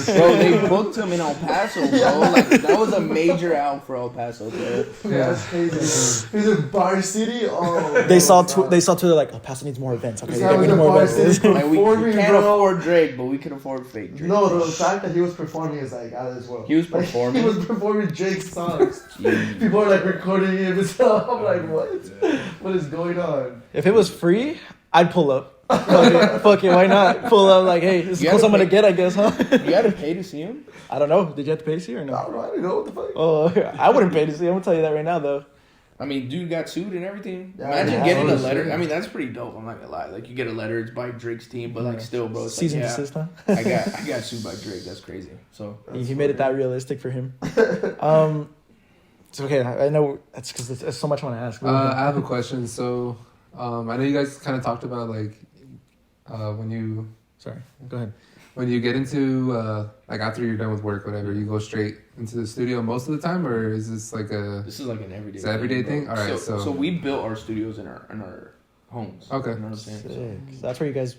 Bro, they booked him in El Paso, bro. Like, that was a major out for El Paso, bro. Yeah, that's crazy. He's in Bar City. Oh, they saw Twitter like, El Paso needs more events. Okay, we need more events. Like, we can't afford Drake, but we can afford fake Drake. No, the fact that he was performing is like out of this world. He was performing? He was performing Drake's songs. People are like recording him and stuff. I'm like, what? What is going on? If it was free, I'd pull up. Fuck it, why not? Pull up like, hey, this is cool, I'm gonna get, I guess, huh? You had to pay to see him? I don't know. Did you have to pay to see or no? I don't know. I don't know what the fuck. Oh, I wouldn't pay to see him. I'm gonna tell you that right now, though. I mean, dude got sued and everything. Yeah, Imagine getting a letter. I mean, that's pretty dope. I'm not gonna lie. Like, you get a letter, it's by Drake's team, but like, still, bro, it's Season like, desist, huh? I got sued by Drake. That's crazy. So he made it that realistic for him. It's okay. I know that's because there's so much I want to ask. I have a question. So, I know you guys kind of talked about like when you. Sorry. Go ahead. When you get into like after you're done with work, whatever, you go straight into the studio most of the time, or is this like This is like an everyday. It's an everyday thing. All right. So we built our studios in our homes. Okay. You know what I'm saying? So that's where you guys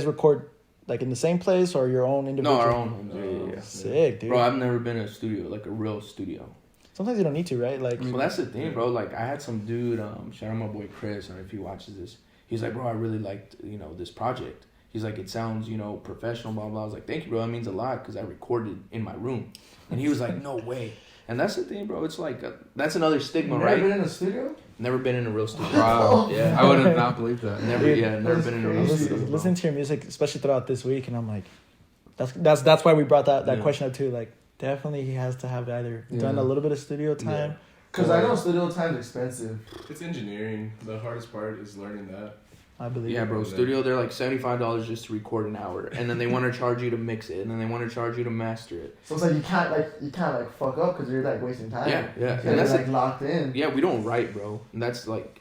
record like in the same place or your own individual? No, our own homes. Yeah. Sick, dude. Bro, I've never been in a studio, like a real studio. Sometimes you don't need to, right? Like, well, that's the thing, bro. Like, I had some dude, shout out my boy Chris, and if he watches this, he's like, bro, I really liked, this project. He's like, it sounds, professional, blah, blah. I was like, thank you, bro. That means a lot because I recorded in my room. And he was like, no way. And that's the thing, bro. It's like, that's another stigma, right? Never been in a studio? Never been in a real studio. Wow. Yeah. I would have not believed that. Never been in a real studio. Listening to your music, especially throughout this week, and I'm like, that's why we brought that question up too. Like, definitely he has to have either done a little bit of studio time. Because I know studio time is expensive. It's engineering. The hardest part is learning that. I believe. Yeah, bro. Studio, they're like $75 just to record an hour, and then they want to charge you to mix it, and then they want to charge you to master it. So it's like you can't fuck up because you're like wasting time. Yeah. And that's like locked in. Yeah, we don't write, bro. And that's like,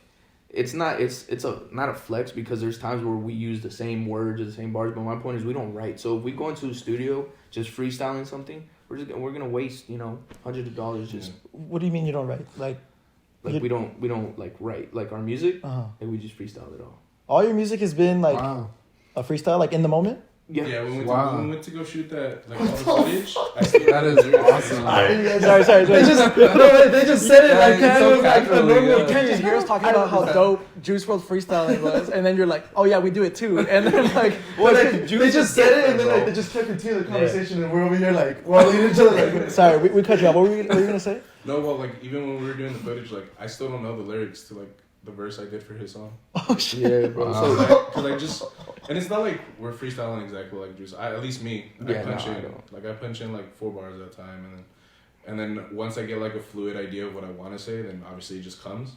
it's not a flex because there's times where we use the same words or the same bars, but my point is we don't write. So if we go into a studio just freestyling something, we're gonna waste hundreds of dollars just. What do you mean you don't write? Like we don't like write like our music. Uh-huh. And we just freestyle it all. All your music has been like a freestyle, like in the moment. Yeah, when we went to go shoot that, like all the footage, I see that is awesome. Sorry. They just said it like so like the casually, You can't just hear us talking about how dope Juice WRLD freestyling was, and then you're like, oh yeah, we do it too, and then like, they just said it, and then like they just kept continuing the conversation, and we're over here like we're looking at each other like. Sorry, we cut you off. What were you gonna say? No, well, like even when we were doing the footage, like I still don't know the lyrics to like the verse I did for his song. Oh shit. Yeah, bro. Wow. So Cause I just, and it's not like we're freestyling exactly like Juice. At least me. Yeah, I punch no, I in, don't. like I punch in like 4 bars at a time, and then once I get like a fluid idea of what I want to say, then obviously it just comes.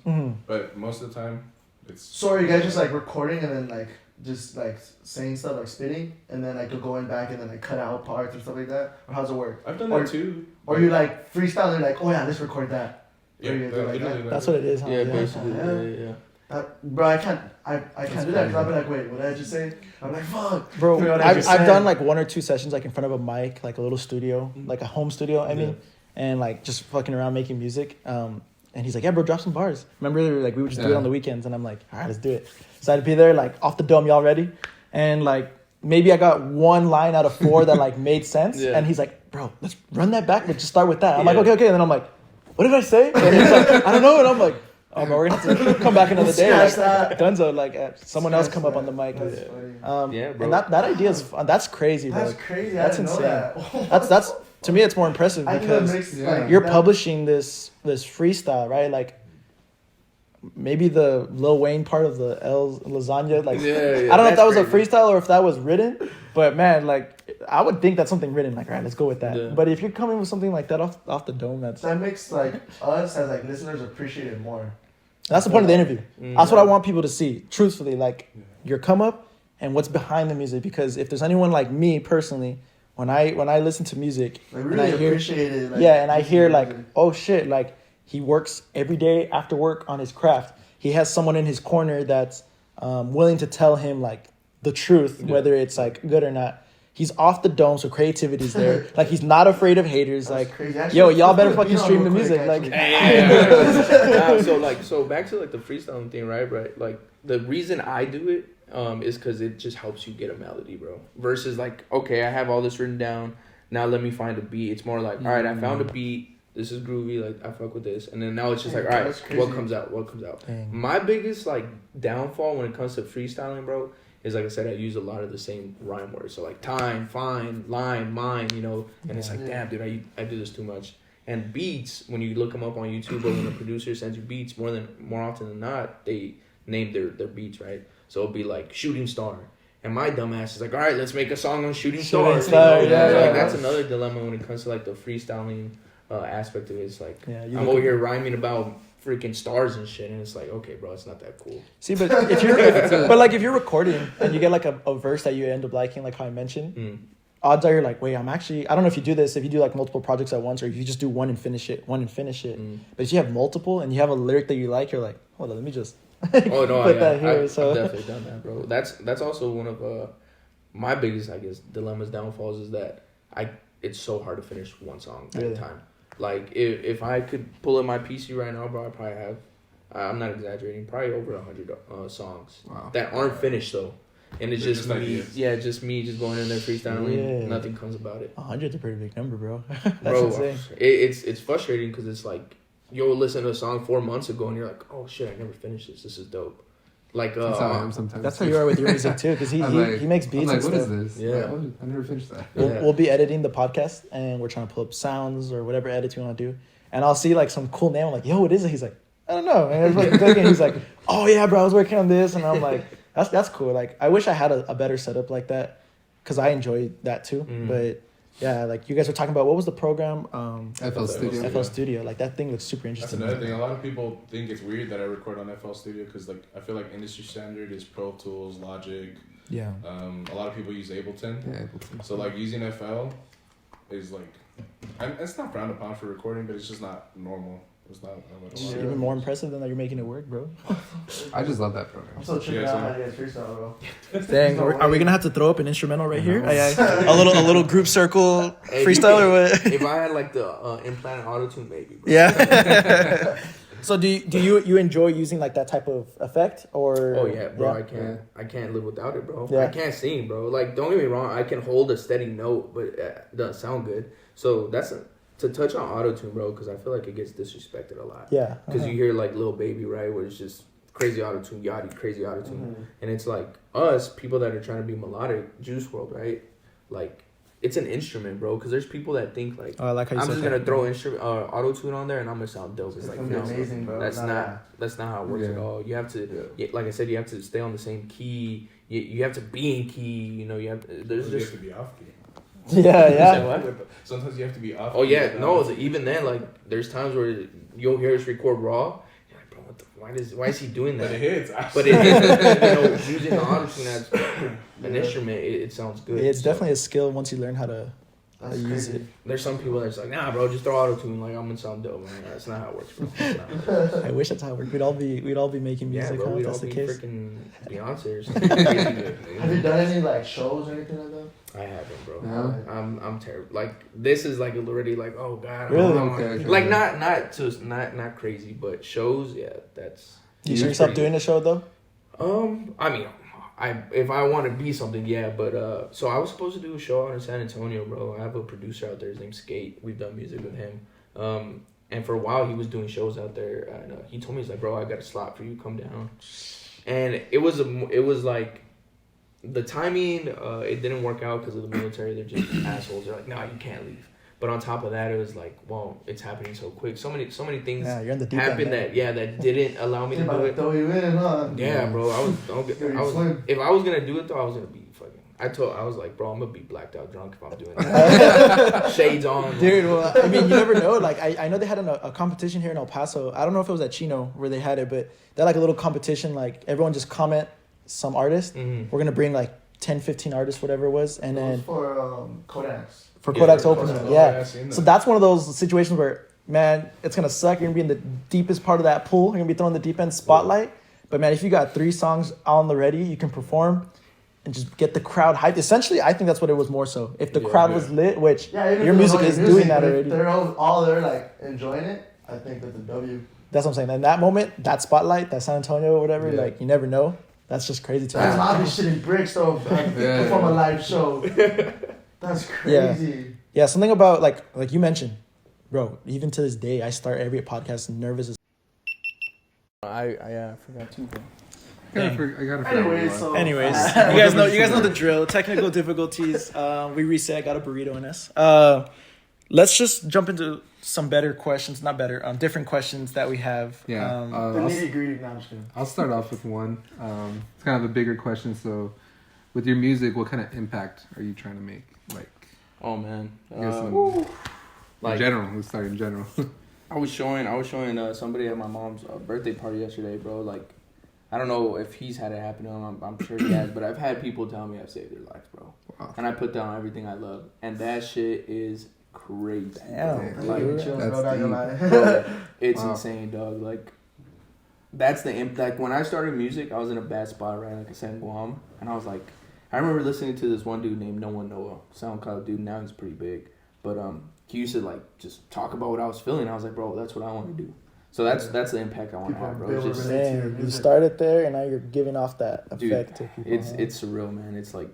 But most of the time, it's. So are you guys just like recording and then like just like saying stuff like spitting and then like going back and then like cut out parts and stuff like that? Or how's it work? I've done Or- that too. Or you like freestyling like, oh yeah, let's record that. Yeah, Or you do like literally, that? That's what it is, huh? yeah, basically, Yeah. yeah. Bro, I can't do that because crazy. I'll be like, wait, what did I just say? I'm like, fuck. Bro, Forgot what I I've just said. done like 1 or 2 sessions like in front of a mic, like a little studio, like a home studio, I mean, and like just fucking around making music. And he's like, yeah, bro, drop some bars. Remember, like we would just do it on the weekends, and I'm like, all right, let's do it. So I'd be there, like off the dome, y'all ready? And like maybe I got 1 line out of 4 that like made sense, Yeah. and he's like, bro, let's run that back, but just start with that. I'm Yeah. like, okay, and then I'm like, what did I say? And he's like, I don't know, and I'm like, oh, bro, we're gonna have to come back another day. Like, Scratch that. Dunzo, like someone else Scratch come up that. on the mic. That's funny. Yeah, bro. And that idea is fun. That's crazy, bro. That's crazy. That's I didn't insane. know that. That's to me, it's more impressive I think that because makes, Yeah. like, you're that- publishing this freestyle, right? Like maybe the Lil Wayne part of the L's lasagna. Like Yeah, I don't know if that was that's a crazy. freestyle or if that was written, but man, like I would think that's something written. Like, all right, let's go with that. Yeah. But if you're coming with something like that off the dome, that's That makes like us as like listeners appreciate it more. the point of the interview. Mm. That's what I want people to see. Truthfully, like your come up and what's behind the music. Because if there's anyone like me personally, when I listen to music Like and really I hear appreciate it. Like, yeah, and I hear like, music. oh shit, like he works every day after work on his craft. He has someone in his corner that's willing to tell him like the truth, whether it's like good or not. He's off the dome, so creativity's there. Like he's not afraid of haters. That's like, crazy. Actually, yo, y'all let's better put a fucking beat on stream the real quick, music. Like, actually. So back to like the freestyling thing, right? Like the reason I do it is because it just helps you get a melody, bro. Versus like, okay, I have all this written down. Now let me find a beat. It's more like, all right, I found a beat. This is groovy. Like I fuck with this, and then now it's just like, all right, That's crazy. what comes out? Dang. My biggest like downfall when it comes to freestyling, bro, is like I said, I use a lot of the same rhyme words. So like time, find, line, mine, you know, and it's like, damn, dude, I do this too much. And beats, when you look them up on YouTube or when a producer sends you beats, more often than not, they name their beats, right? So it'll be like Shooting Star. And my dumbass is like, all right, let's make a song on Shooting Star. Star, You know? yeah, So, yeah. like, that's another dilemma when it comes to like the freestyling aspect of it. It's like, Yeah, you I'm look over at- here rhyming about freaking stars and shit, and it's like, okay, bro, it's not that cool. see, but if you're recording and you get like a verse that you end up liking, like how I mentioned, odds are you're like, wait, I don't know if you do this, if you do like multiple projects at once, or if you just do one and finish it. But if you have multiple and you have a lyric that you like, you're like, hold on, let me just Oh no, put yeah, that here. I've So definitely done that, bro. That's also one of my biggest, I guess, dilemmas, downfalls is that it's so hard to finish one song at Really? a time. Like if I could pull up my PC right now, bro, I probably have. I'm not exaggerating. Probably over 100 songs Wow. that aren't finished though, and it's They're just just me. ideas. Yeah, just me just going in there freestyling. Yeah. Nothing comes about it. 100's a pretty big number, bro. That's Bro, insane. it's frustrating because it's like you'll listen to a song 4 months ago and you're like, oh shit, I never finished this. This is dope. Like That's how I am sometimes. That's how you are with your music too, because he makes beats I'm and like, what stuff. is this? Yeah. Like, I never finished that. Yeah. We'll be editing the podcast and we're trying to pull up sounds or whatever edits we want to do. And I'll see like some cool name. I'm like, yo, what is it? He's like, I don't know. And everybody's clicking. He's like, oh yeah, bro, I was working on this. And I'm like, that's cool. Like, I wish I had a better setup like that because I enjoy that too. Mhm. But yeah, like you guys were talking about, what was the program? FL Studio. FL Studio. Like that thing looks super That's interesting. another thing. A lot of people think it's weird that I record on FL Studio because like I feel like industry standard is Pro Tools, Logic. Yeah. A lot of people use Ableton. Yeah, Ableton. So like using FL is like, and it's not frowned upon for recording, but it's just not normal. It's not what It's a lot even of- more impressive than that you're making it work, bro. I just love that program. I'm still checking Yeah, out so- how to get freestyle, bro. Dang, are we gonna have to throw up an instrumental right here? A little group circle Hey, freestyle or what? If I had like the implanted auto-tune, maybe. Bro. Yeah. So do you enjoy using like that type of effect or? Oh yeah, bro. I can't live without it, bro. Yeah. I can't sing, bro. Like, don't get me wrong. I can hold a steady note, but it doesn't sound good. So that's to touch on auto-tune, bro, because I feel like it gets disrespected a lot. Yeah. Because you hear like Lil Baby, right, where it's just crazy auto-tune, Yachty, crazy auto-tune. And it's like us, people that are trying to be melodic, Juice WRLD, right? Like, it's an instrument, bro. Because there's people that think like, Oh, I like how you I'm said just that. gonna throw auto tune on there and I'm gonna sound dope. It's It's like, gonna be no, amazing, bro. that's not how it works Yeah. at all. You have to, like I said, you have to stay on the same key. You have to be in key. You know, you have. There's You just. have to be off key. Yeah, yeah. Say what? Sometimes you have to be off. Oh key yeah, without- no. Even then, like, there's times where you'll hear us record raw. You're like, bro, why is he doing But that? it hits. But it, using the auto tune as an instrument, it sounds good. It's So, definitely a skill once you learn how to That's use crazy. it. There's some people that's like, nah, bro, just throw auto tune. Like, I'm gonna sound dope. Man. That's not how it works, bro. It's not. I wish that's how it worked. We'd all be making Yeah, music, bro, huh? we'd If all that's the be case. freaking Beyonce or something. Have you done any like shows or anything like that? I haven't, bro. No? I'm terrible. Like, this is like already like, oh god. Really? Okay. Like not crazy, but shows, yeah, that's. You see that's yourself pretty doing a show though? I mean, if I want to be something, yeah. But so I was supposed to do a show out in San Antonio, bro. I have a producer out there. His name's Skate. We've done music with him. And for a while he was doing shows out there. And he told me, he's like, bro, I got a slot for you. Come down. And it was like the timing. It didn't work out because of the military. They're just assholes. They're like, nah, you can't leave. But on top of that, it was like, well, it's happening so quick. So many things Yeah, you're in the deep end. happened that didn't allow me to They're do about to it. throw you in, huh? Yeah, bro. Swim. If I was gonna do it though, I was gonna be fucking. I was like, bro, I'm gonna be blacked out drunk if I'm doing that. Shades on, Dude, well, I mean, you never know. Like, I know they had a competition here in El Paso. I don't know if it was at Chino where they had it, but they had like a little competition. Like, everyone just comment some artist. Mhm. We're going to bring like 10, 15 artists, whatever it was. And It was then for Kodak's. for Yeah, Kodak's for opening. Kodak. Yeah. I've seen that. So that's one of those situations where, man, it's going to suck. You're going to be in the deepest part of that pool. You're going to be thrown in the deep end spotlight. But, man, if you got 3 songs on the ready, you can perform and just get the crowd hyped. Essentially, I think that's what it was more so. If the Yeah, crowd yeah. was lit, which Yeah, even your if they music don't know is your doing that but if already. They're all there like enjoying it. I think that's a W. That's what I'm saying. In that moment, that spotlight, that San Antonio or whatever, Yeah. like, you never know. That's just crazy to That's me. I'll be shitting bricks though. Yeah. Perform a live show. That's crazy. Yeah, something about, like you mentioned, bro, even to this day, I start every podcast nervous as I forgot too, bro. I gotta Anyways, you guys know the drill. Technical difficulties. We reset. Got a burrito in us. Let's just jump into some better questions. Not better. Different questions that we have. Yeah. The I'll, nitty gritty. No, I'm just kidding. I'll start off with one. It's kind of a bigger question. So, with your music, what kind of impact are you trying to make? Like, Oh man. I guess in general. Let's start in general. I was showing somebody at my mom's birthday party yesterday, bro. Like, I don't know if he's had it happen to him. I'm sure he has, but I've had people tell me I've saved their life, bro. Wow. And I put down everything I love, and that shit is crazy. Damn, bro. dude. Like, Chill, That's bro, not gonna lie. bro, it's Wow. insane, dog. Like, that's the like when I started music, I was in a bad spot, right? Like I said, in Guam, and I was like, I remember listening to this one dude named No One Noah, SoundCloud dude. Now he's pretty big, but he used to like just talk about what I was feeling. I was like, bro, that's what I want to do. So that's the impact I want to People have, bro. build It's just, relate to your Damn, you music. started there and now you're giving off that Dude, effect to people. it's surreal, man. It's like,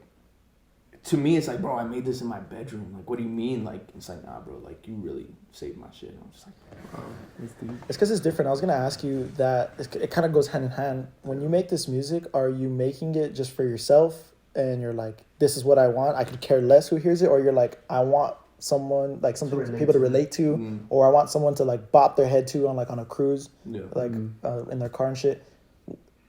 to me, it's like, bro, I made this in my bedroom. Like, what do you mean? Like, it's like, nah, bro. Like, you really saved my shit. I'm just like, It's because it's different. I was gonna ask you that. It kind of goes hand in hand. When you make this music, are you making it just for yourself, and you're like, "This is what I want. I could care less who hears it," or you're like, "I want something like something for relate people to to. relate to, Mm. or I want someone to like bop their head to on like on a cruise, yeah. like in their car and shit."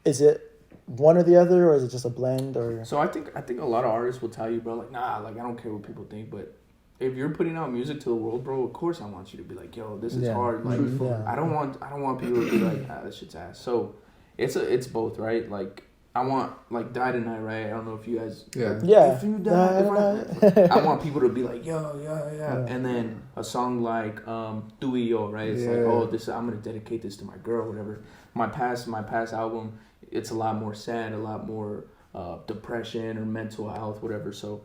Is it one or the other, or is it just a blend? Or So I think a lot of artists will tell you, bro, like, nah, like, I don't care what people think, but if you're putting out music to the world, bro, of course I want you to be like, yo, this is Yeah. hard. Like, Truthful. Yeah. I don't want people to be like, ah, this shit's ass. So it's both, right? Like, I want, like, Die Tonight, right? I don't know if you guys... Yeah. yeah, If you die, I want people to be like, yo, yeah. And then a song like Tu y Yo, right? It's like, Yeah. oh, I'm gonna dedicate this to my girl, whatever. My past album, it's a lot more sad, a lot more depression or mental health, whatever. So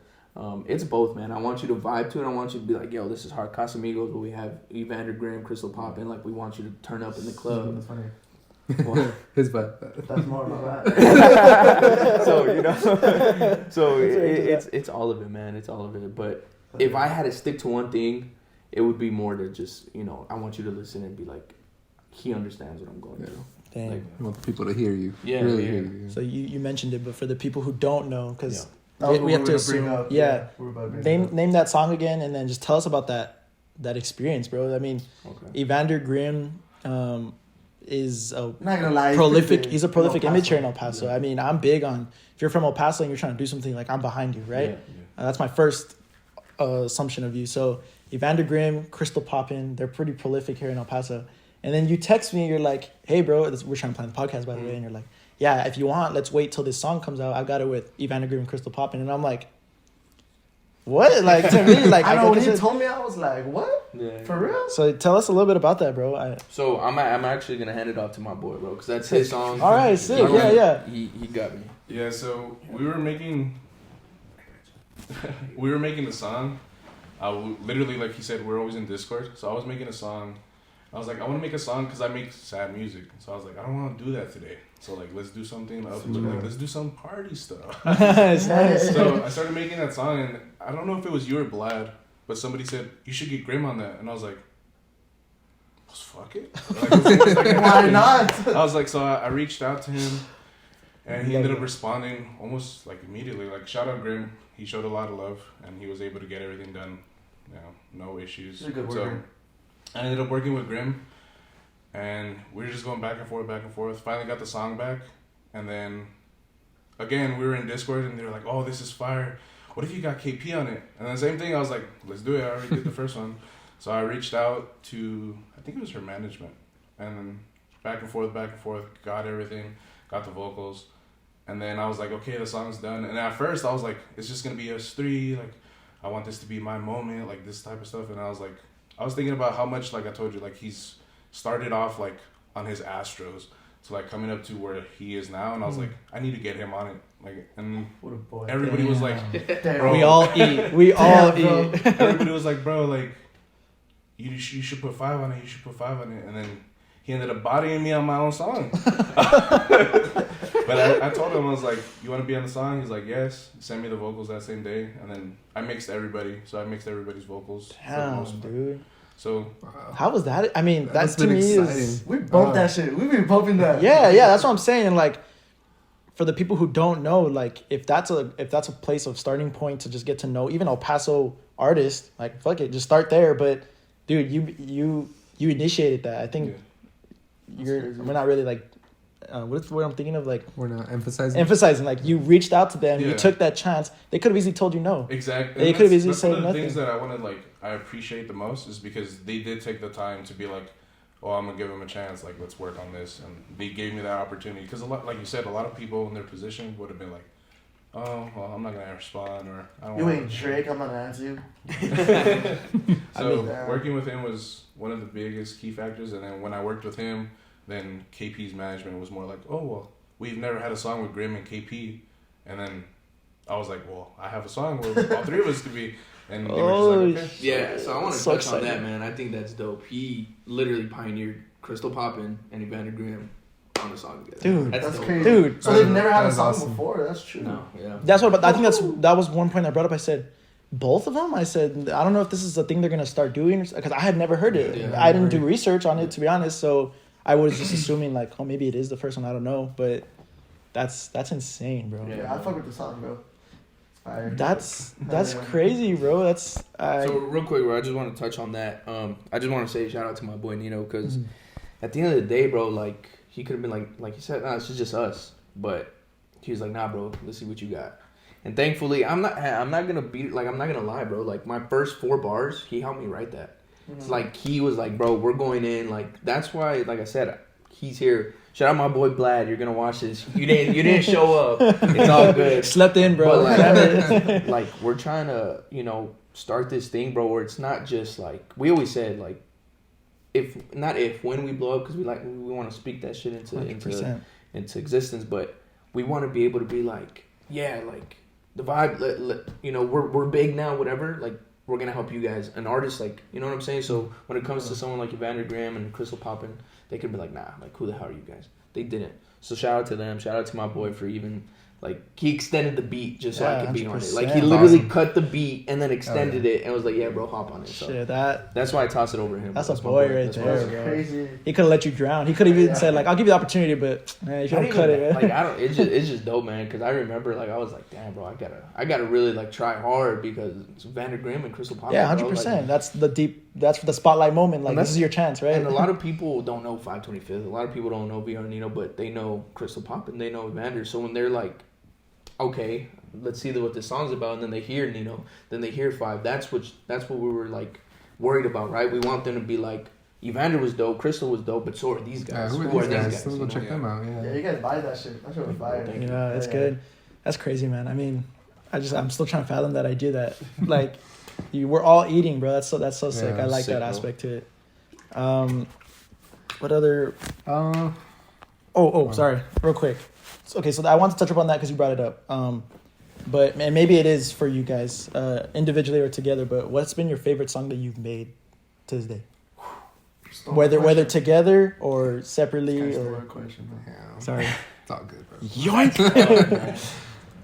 it's both, man. I want you to vibe to it. I want you to be like, yo, this is hard. Casamigos, but we have EvanderGriim, KrystalPoppin. Like, we want you to turn up in the club. That's funny. Well, His butt. That's more about that. so you know, so it's all of it, man. It's all of it. But if I had to stick to one thing, it would be more to just, you know, I want you to listen and be like, he understands what I'm going through. Dang. Like, I want the people to hear you. Yeah, Really yeah. hear you. So you mentioned it, but for the people who don't know, because That was we what have were to gonna bring assume. up. Yeah. We were about to bring it up. Name that song again, and then just tell us about that experience, bro. I mean, Okay. EvanderGriim is a I'm not gonna lie. prolific. He's a prolific El image here in Paso. El Paso. I mean, I'm big on if you're from El Paso and you're trying to do something, like I'm behind you, right? Yeah. That's my first assumption of you. So EvanderGriim, KrystalPoppin, they're pretty prolific here in El Paso. And then you text me, you're like, "Hey, bro, we're trying to plan the podcast, by the way." And you're like, "Yeah, if you want, let's wait till this song comes out. I got it with EvanderGriim and KrystalPoppin." And I'm like, "What?" Like to me, like I know when guess he it- told me, I was like, "What? Yeah. For real?" So tell us a little bit about that, bro. So I'm actually gonna hand it off to my boy, bro, because that's his song. All right, sick. Yeah. He got me. Yeah, so we were making the song. Literally, like he said, we're always in Discord. So I was making a song. I was like, I want to make a song because I make sad music. So I was like, I don't want to do that today. So like, let's do something up. Like, let's do some party stuff. It's nice. So I started making that song, and I don't know if it was you or Blad, but somebody said you should get Grimm on that, and I was like, let's fuck it. Like, what's that gonna Why happen? not? I was like, so I reached out to him, and he ended up responding almost like immediately. Like, shout out Grimm. He showed a lot of love, and he was able to get everything done. You know, no issues. He's a good So worker. I ended up working with Grimm, and we were just going back and forth. Finally got the song back, and then again we were in Discord, and they were like, "Oh, this is fire. What if you got KP on it?" And the same thing, I was like, "Let's do it. I already did the first one." So I reached out to, I think it was her management, and then back and forth, got everything, got the vocals, and then I was like, "Okay, the song's done." And at first, I was like, "It's just gonna be us three. Like, I want this to be my moment, like this type of stuff." And I was thinking about how much, like I told you, like he's started off like on his Astros to like coming up to where he is now, and I was like, I need to get him on it. Like, and What a boy. everybody was like, Damn. bro. We all eat. We all Damn, bro. eat. everybody was like, bro, like you should put 5 on it. You should put 5 on it. And then he ended up bodying me on my own song. But I told him, I was like, you want to be on the song? He's like, yes. He sent me the vocals that same day, and then I mixed everybody. So I mixed everybody's vocals. for the most Damn, part. dude. So How was that? I mean, that That's to been me exciting. is We bumped that shit. We've been bumping that. yeah. That's what I'm saying. Like, for the people who don't know, like, if that's a place of starting point to just get to know even El Paso artists, like, fuck it, just start there. But dude, you initiated that. I think yeah. we're not really like what's the word I'm thinking of, like We're not emphasizing. emphasizing, like you reached out to them, you Yeah. took that chance. They could have easily told you no. Exactly. They And could have that's- easily that's said one of the nothing. things that I wanted, like, I appreciate the most is because they did take the time to be like, oh, I'm gonna give him a chance. Like, let's work on this, and they gave me that opportunity. Because a lot, like you said, a lot of people in their position would have been like, oh, well, I'm not gonna respond, or I don't. You wanna- ain't Drake. I'm not gonna answer you. So mean, working with him was one of the biggest key factors. And then when I worked with him, then KP's management was more like, oh, well, we've never had a song with Grimm and KP. And then I was like, well, I have a song where all three of us could be. And they were just like, okay. Yeah, so I want to So touch on that, excited. man. I think that's dope. He literally pioneered KrystalPoppin and EvanderGriim on the song together. Dude, That's dope. crazy. Dude. So they've never had That a is song awesome. before. That's true. No, yeah. That's what. I think that was one point I brought up. I said, both of them. I said, I don't know if this is a thing they're gonna start doing, because I had never heard it. Yeah. I didn't do research on it, to be honest. So I was just assuming like, oh, maybe it is the first one. I don't know, but that's insane, bro. Yeah, I fuck with the song, bro. It's fire. That's Yeah. crazy, bro. That's So real quick, bro, I just want to touch on that. I just want to say shout out to my boy Nino, because at the end of the day, bro, like he could have been like you said, nah, it's just us. But he was like, nah, bro, let's see what you got. And thankfully, I'm not gonna beat, like, I'm not gonna lie, bro. Like my first 4 bars, he helped me write that. It's like he was like, bro, we're going in. Like that's why, like I said, he's here. Shout out my boy Blad. You're gonna watch this. You didn't show up. It's all good. slept in, bro. But like we're trying to, start this thing, bro, where it's not just like we always said, like when we blow up, because we want to speak that shit into 100%. existence, but we want to be able to be like, yeah, like the vibe, we're big now, whatever, like we're gonna help you guys, an artist, like, you know what I'm saying. So when it comes to someone like EvanderGriim and KrystalPoppin, they could be like, nah, like who the hell are you guys? They didn't. So shout out to them. Shout out to my boy for even Like he extended the beat just so I could be on it. Like he 100%. literally cut the beat and then extended it and was like, "Yeah, bro, hop on it." So Shit, that's why I toss it over to him. that's bro. a boy right That's my there, boy. bro. Crazy. He could have let you drown. He could have even said like, "I'll give you the opportunity, but man, if you Not don't cut even it." that. Like I don't. It's just dope, man. Because I remember like I was like, "Damn, bro, I gotta really like try hard because it's EvanderGriim and KrystalPoppin." Yeah, bro. 100%. Like, That's the spotlight moment. Like this is your chance, right? And a lot of people don't know 525th. A lot of people don't know VRNENO, but they know KrystalPoppin. They know Evander. So when they're like, okay, let's see what this song's about, and then they hear Nino, then they hear Five. That's what we were like worried about, right? We want them to be like, Evander was dope, Crystal was dope, but so are these guys. Who are these guys? Let's go check them out. Yeah, you guys buy that shit. That shit was fire. Yeah, it's good. That's crazy, man. I mean, I'm still trying to fathom that idea that like we're all eating, bro. That's so sick. Yeah, I like sick, that bro. aspect to it. What other? Oh, Sorry, real quick. Okay, so I want to touch upon that because you brought it up. But and maybe it is for you guys, individually or together. But what's been your favorite song that you've made to this day? Whether together or separately or. Question, bro. yeah. Sorry. It's all good, bro. Yoink.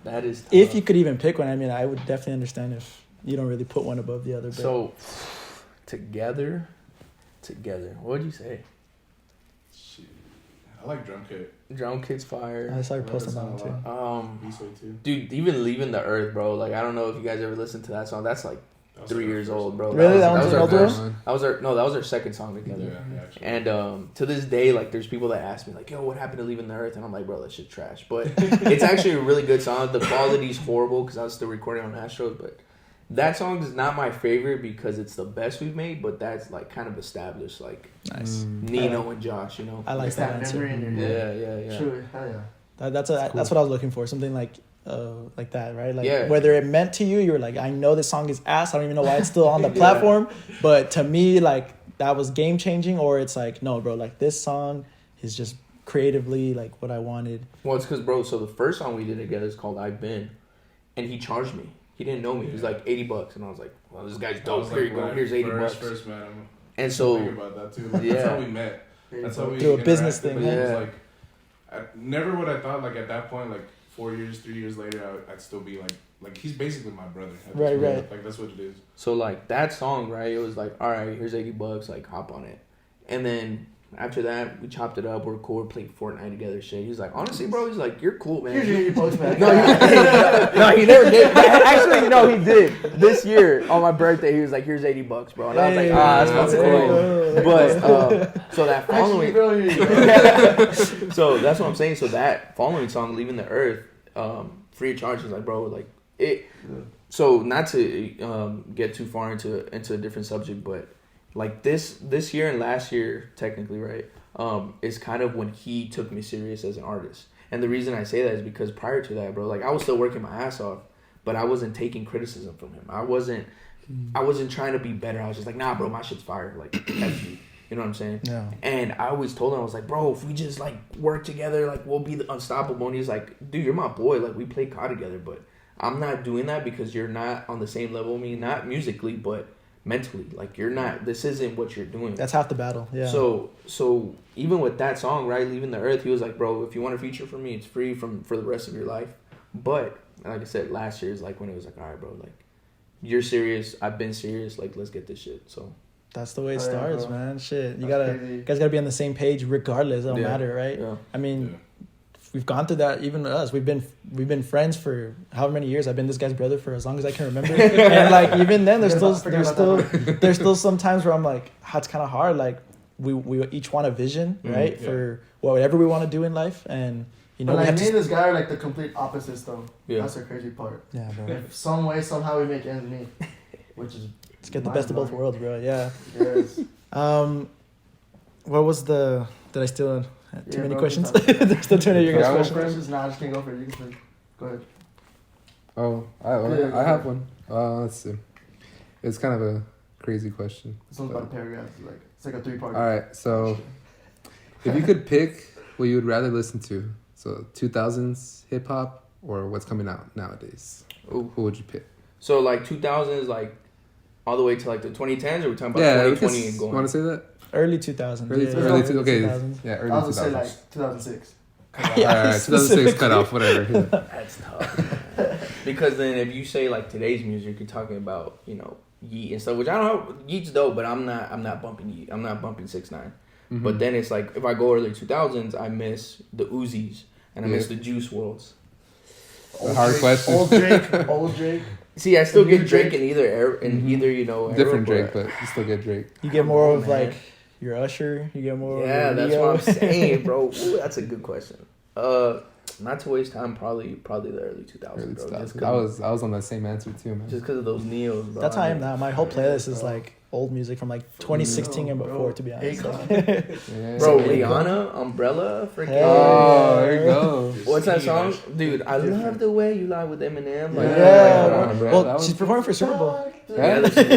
That is tough. If you could even pick one, I mean, I would definitely understand if you don't really put one above the other. But So together. What would you say? Shit. I like Drum Kit. Drum Kit's fire. I saw you I like posting that that one song too. a lot. Beast Way too. Dude, even Leaving the Earth, bro. Like I don't know if you guys ever listened to that song. That's like That was 3 our years first old, one. bro. Really? That was one's our an older first. one? That was our second song together. Yeah, actually. And to this day, like, there's people that ask me, like, yo, what happened to Leaving the Earth? And I'm like, bro, that shit trash. But it's actually a really good song. The quality's horrible because I was still recording on Astros. But that song is not my favorite because it's the best we've made. But that's, like, kind of established, like, Nice. Nino and Josh, you know? I like It's that that answer. memory in your head. Yeah. True. Hell yeah. That's what I was looking for. Something like that, right? Like Yeah. whether it meant to you, you were like, I know this song is ass. I don't even know why it's still on the platform. But to me, like that was game changing. Or it's like, no, bro, like this song is just creatively like what I wanted. Well, it's because, bro, so the first song we did together is called I've Been. And he charged me. He didn't know me. He was like $80. And I was like, well, this guy's That dope. was, Here like, you go. when I Here's $80. First met him. And I so, think about that too. Like, Yeah. That's how we met. That's how we Through a business interacted, thing, but it was yeah. like, never would I thought like at that point, like 4 years, 3 years later, I'd still be like he's basically my brother. at this Right, point. right. Like that's what it is. So like that song, right? It was like, all right, here's $80, like hop on it. And then after that, we chopped it up. We're cool. We're playing Fortnite together. Shit. He's like, honestly, bro. He's like, you're cool, man. Here's your post back. No, he never did. Actually, no, he did. This year on my birthday, he was like, here's $80, bro. And I was like, that's fucking cool. But so that Actually, following, bro, here you go. so that's what I'm saying. So that following song, Leaving the Earth, free of charge, is like, bro, like it. So not to get too far into a different subject, but like this year and last year, technically, right, is kind of when he took me serious as an artist. And the reason I say that is because prior to that, bro, like I was still working my ass off, but I wasn't taking criticism from him. I wasn't trying to be better. I was just like, nah, bro, my shit's fire. Like, F you. You know what I'm saying? Yeah. And I always told him, I was like, bro, if we just like work together, like we'll be unstoppable. And he's like, dude, you're my boy. Like we play COD together, but I'm not doing that because you're not on the same level with me, not musically, but mentally. Like you're not, this isn't what you're doing. That's half the battle. Yeah. So even with that song, right, Leaving the Earth, he was like, bro, if you want a feature from me, it's free for the rest of your life. But like I said, last year is like when it was like, all right, bro, like you're serious, I've been serious, like let's get this shit. So that's the way it Oh, yeah, starts, bro. man. Shit, you That's crazy. you guys gotta be on the same page regardless. It don't Yeah. matter, right? Yeah. I mean, Yeah. we've gone through that. Even us, we've been friends for however many years. I've been this guy's brother for as long as I can remember. And like even then, there's still some times where I'm like, it's kind of hard. Like we each want a vision, right, yeah. for whatever we want to do in life, and you know But we like have me and to. this guy are like the complete opposites though. Yeah. That's the crazy part. Yeah, bro. If some way, somehow we make ends meet. Which is Let's get the best of both worlds, bro. Yeah. Yes. What was the? Did I steal too Yeah, many bro, questions? just have- There's still too many of your Yeah, guys' I questions. Questions? Nah, I just can't go for it. You can speak. Go ahead. Oh, Yeah, I have one. Let's see. It's kind of a crazy question. This one's about a paragraph. It's like a 3-part. All right, so if you could pick what you would rather listen to, so 2000s hip hop or what's coming out nowadays, Ooh. who would you pick? So like 2000s, like all the way to like the 2010s, or we're talking about Yeah, 2020 and you going. want to say that? Early 2000s. Early, yeah. early, okay, 2000s. yeah, early I was gonna 2000s. say like 2006. Alright, 2006 cut off, whatever. Yeah. That's tough. Man. Because then if you say like today's music, you're talking about, you know, Yeet and stuff, which I don't know. Yeet's dope, but I'm not bumping Yeet. I'm not bumping 6ix9ine. But then it's like if I go early 2000s, I miss the Uzis and I miss the Juice WRLDs. Hard question. Old Drake. See, I still get Drake in either either, you know, era, Different Drake, but you still get Drake. You get more of like your Usher. You get more. Yeah, of that's Leo. what I'm saying, bro. Ooh, that's a good question. Not to waste time, probably the early 2000s, Early bro. 2000s. I was on that same answer too, man. Just because of those Neos, bro. That's how I am now. My whole playlist is like old music from like 2016 and before, to be honest. Yeah. Bro, Rihanna, Umbrella, freaking. Oh, there you go. What's that song? Dude, I love the way you lie with Eminem. Like, Yeah. bro. Well, That was- she's performing for Super Bowl. Yeah, the Super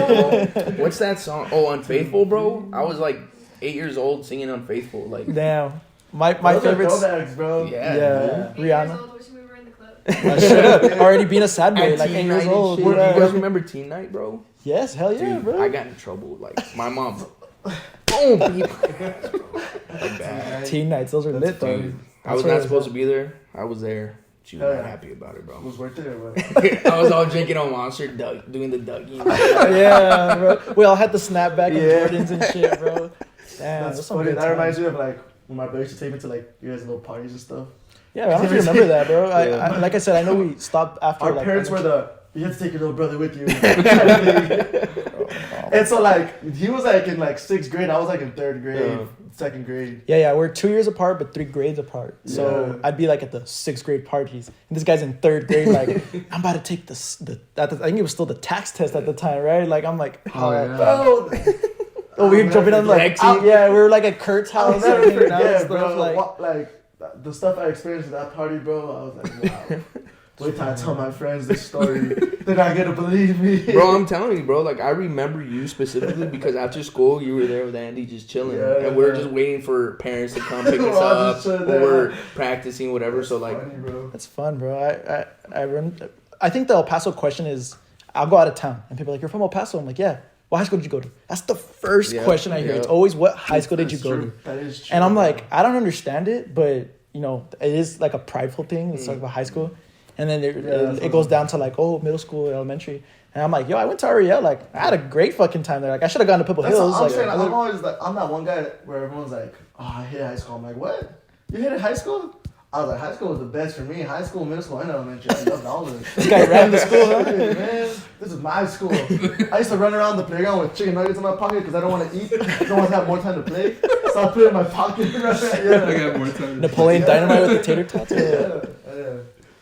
Bowl. What's that song? Oh, Unfaithful, bro. I was like 8 years old singing Unfaithful. Like, Damn. My Those are favorites. throwbacks, bro. yeah. Yeah. 8 years Rihanna. old, wishing we were in the club. Already being a sad boy, At like 8 Teen years Night and old. shit. Yeah. You guys remember Teen Night, bro? Yes, hell yeah, Dude, bro. I got in trouble. Like, my mom, boom, beep. Like that. Teen nights, those are lit though. Dude, I was not supposed to be there. I was there. She was Hell not yeah. happy about it, bro. It was worth it, or what? I was all drinking on Monster, doing the Dougie. Yeah, bro. We all had the snapback Yeah. of Jordans and shit, bro. Damn, That's some funny. good That reminds times. me of like when my brother used to take me to like you guys' little parties and stuff. Yeah, I don't know if you remember that, bro. Yeah. Like I said, I know we stopped after. Our like, parents were you have to take your little brother with you. And so like he was like in like 6th grade, I was like in 3rd grade, 2nd grade. Yeah, we're 2 years apart, but 3 grades apart. So Yeah. I'd be like at the 6th grade parties, and this guy's in 3rd grade. Like, I'm about to take I think it was still the tax test at the time, right? Like, I'm like, Oh, yeah. Oh, oh, we were jumping on like, Lexi. yeah, we were like at Kurt's I'll house, never like, hanging out and forget, stuff, bro. like, Like the stuff I experienced at that party, bro. I was like, wow. Wait till I tell my friends this story. They're not gonna believe me. Bro, I'm telling you, bro. Like, I remember you specifically because after school, you were there with Andy just chilling. Yeah, and we were yeah. just waiting for parents to come pick We're us all up. just chilling Or there. we're practicing, whatever. So, like, Funny, bro. that's fun, bro. I think the El Paso question is, I'll go out of town, and people are like, you're from El Paso. I'm like, yeah. What high school did you go to? That's the first Yeah, question I hear. yeah. It's always, what high school did you That's go true. to? That is true. And I'm like, I don't understand it, but you know, it is like a prideful thing. It's like about high school, and then it goes down to like, oh, middle school, elementary, and I'm like, yo, I went to REL. Like, I had a great fucking time there. Like, I should have gone to Pimple That's Hills. what I'm Like, saying. I'm always like, I'm that one guy where everyone's like, oh, I hate high school. I'm like, what? You hated high school? I was like, high school was the best for me. High school, middle school, and elementary. I loved all of it. this guy ran the school, huh? Hey, man, this is my school. I used to run around the playground with chicken nuggets in my pocket because I don't want to eat. I don't want to have more time to play. So I put it in my pocket. I Yeah. got more time. Napoleon Dynamite with the tater tots. Yeah.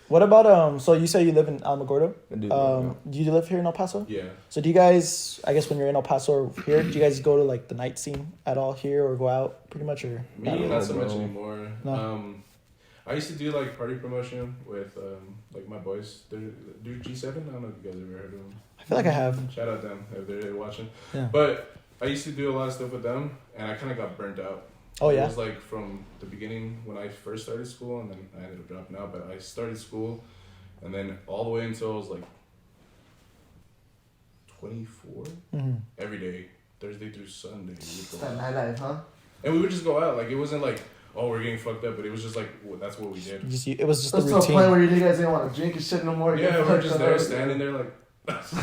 What about so you say you live in Alamogordo? I do, Do you live here in El Paso? Yeah. So do you guys, I guess when you're in El Paso or here, do you guys go to like the night scene at all here or go out pretty much or? Me, not so bro. much anymore. No. I used to do like party promotion with like my boys. They do G7. I don't know if you guys ever heard of them. I feel like I have. Shout out them if they're watching. Yeah. But I used to do a lot of stuff with them, and I kind of got burnt out. Oh It yeah. was like from the beginning when I first started school, and then I ended up dropping out. But I started school, and then all the way until I was like 24, Mm-hmm. every day, Thursday through Sunday. It's that nightlife, huh? And we would just go out. Like, it wasn't like, oh, we're getting fucked up, but it was just like, that's what we did. It was just That's the to a point routine. where you guys didn't want to drink and shit no more. Yeah, Get we were fucked just up. there, standing there, like,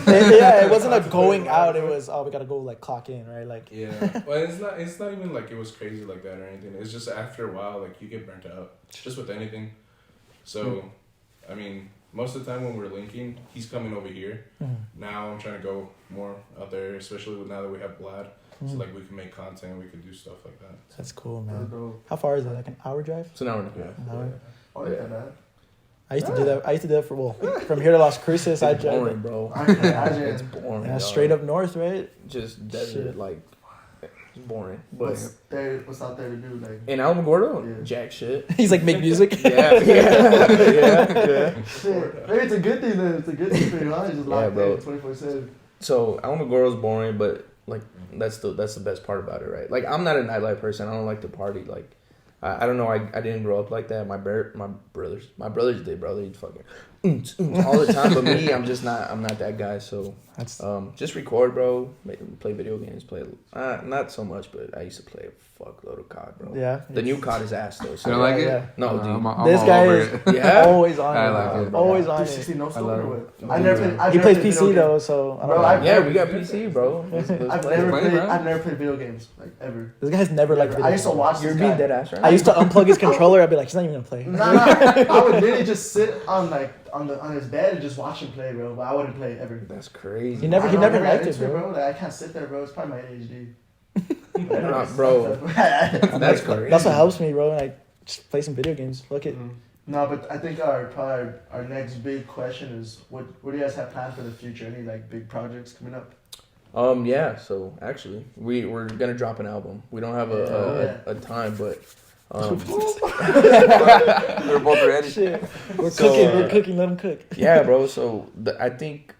Yeah, it wasn't a going out. It was, oh, we gotta go like clock in, right? Like, yeah. Well, it's not even like it was crazy like that or anything. It's just after a while, like, you get burnt out, just with anything. So, I mean, most of the time when we're linking, he's coming over here. Now I'm trying to go more out there, especially now that we have Blad. So, like, we can make content, we can do stuff like that. that's cool, Yeah, man. bro. How far is that? Like an hour drive? So now we're not. Yeah. An hour? Oh, yeah, man. I used to do that. I used to do that from here to Las Cruces. I It's drive boring, bro. I can imagine. It's boring. yeah, dog. straight up north, right? Just desert, Shit. like, it's boring. But What's out there to do? Like, in Alamogordo, Yeah. jack shit. He's like, make music. Yeah. shit. Maybe it's a good thing then. It's a good thing for you, huh? You just locked bro. in 24/7. So Alamogordo's boring, but like that's the best part about it, right? Like, I'm not a nightlife person. I don't like to party. Like, I don't know. I didn't grow up like that. My brothers did, bro. They fucking all the time. But me, I'm not that guy. So That's just record, bro. Play video games. Play not so much, but I used to play a fuckload of COD, bro. yeah. The new COD is ass though. So You don't like it? Yeah. No, dude. I'm This all guy over is it. Yeah? always on I it. like bro. it, bro. Always on 360 it. no I scope love or it. what? I've never played. He plays PC though, so I don't Bro, know. I've Yeah, never- we got PC, bro. Let's I've play. never Play, played. bro. I've never played video games like ever. This guy's never liked video I used to games. watch You're this being guy. dead ass, right? I used to unplug his controller. I'd be like, he's not even gonna play. Nah, I would literally just sit on his bed and just watch him play, bro. But I wouldn't play ever. That's crazy. He never I liked got it, into bro. Like, I can't sit there, bro. It's probably my ADHD. Bro. That's crazy. That's what helps me, bro. Like just play some video games. Look at No, but I think our next big question is what do you guys have planned for the future? Any like big projects coming up? Yeah. So actually, we're gonna drop an album. We don't have a time, but We're both ready. shit. We're So, cooking. We're cooking. Let him cook. yeah, bro. So I think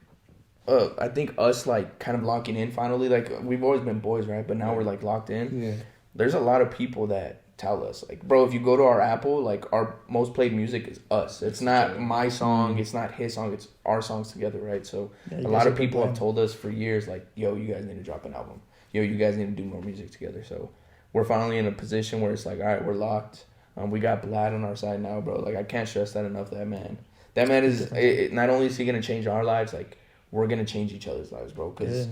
us like kind of locking in finally. Like we've always been boys, right? But now we're like locked in. Yeah. There's a lot of people that tell us like, bro, if you go to our Apple, like our most played music is us. It's not my song. It's not his song. It's our songs together, right? So Yeah, a you lot guys of are good people have blend. told us for years, like, yo, you guys need to drop an album. Yo, you guys need to do more music together. So we're finally in a position where it's like, all right, we're locked. We got Blad on our side now, bro. Like, I can't stress that enough. That man is not only is he gonna change our lives, like we're gonna change each other's lives, bro. Because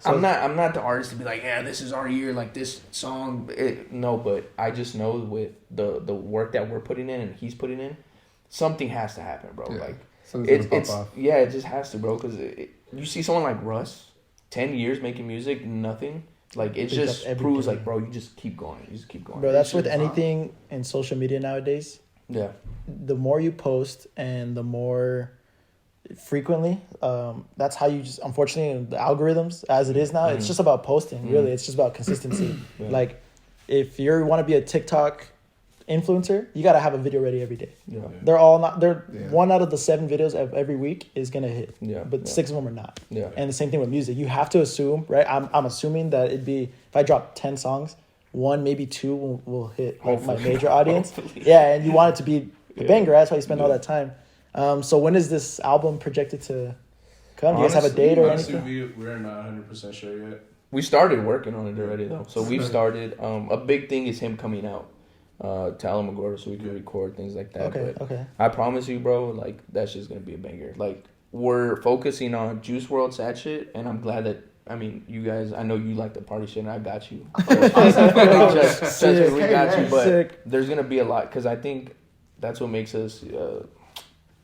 I'm not the artist to be like, yeah, this is our year, like this song. No, but I just know with the work that we're putting in and he's putting in, something has to happen, bro. Yeah. Like Something's gonna it's pop off. yeah, it just has to, bro. Because you see someone like Russ, 10 years making music, nothing. Like it Picked up just every proves day. like, bro, you just keep going. You just keep going. Bro, that's with anything in social media nowadays. Yeah. The more you post and the more frequently, that's how you just, unfortunately, the algorithms as it is now, it's just about posting, really. It's just about consistency. Yeah. Like, if you want to be a TikTok influencer, you got to have a video ready every day. Yeah. They're all not, Yeah. one out of the 7 videos of every week is going to hit. Yeah. But Yeah. 6 of them are not. Yeah. And the same thing with music. You have to assume, right? I'm assuming that it'd be, if I drop 10 songs, 1, maybe 2 will hit like, my Hopefully. major audience. Hopefully. Yeah, and you want it to be a Yeah. banger. That's why you spend all Yeah. that time. So when is this album projected to come? Do you guys have a date or Honestly, anything? we're not 100% sure yet. We started working on it already though. So we've started. A big thing is him coming out to Alamogordo so we can record things like that. Okay, But okay. I promise you, bro, like that's just gonna be a banger. Like we're focusing on Juice WRLD sad shit, and I'm glad that. I mean, you guys. I know you like the party shit, and I got you. Just we got you, but Sick. there's gonna be a lot because I think that's what makes us.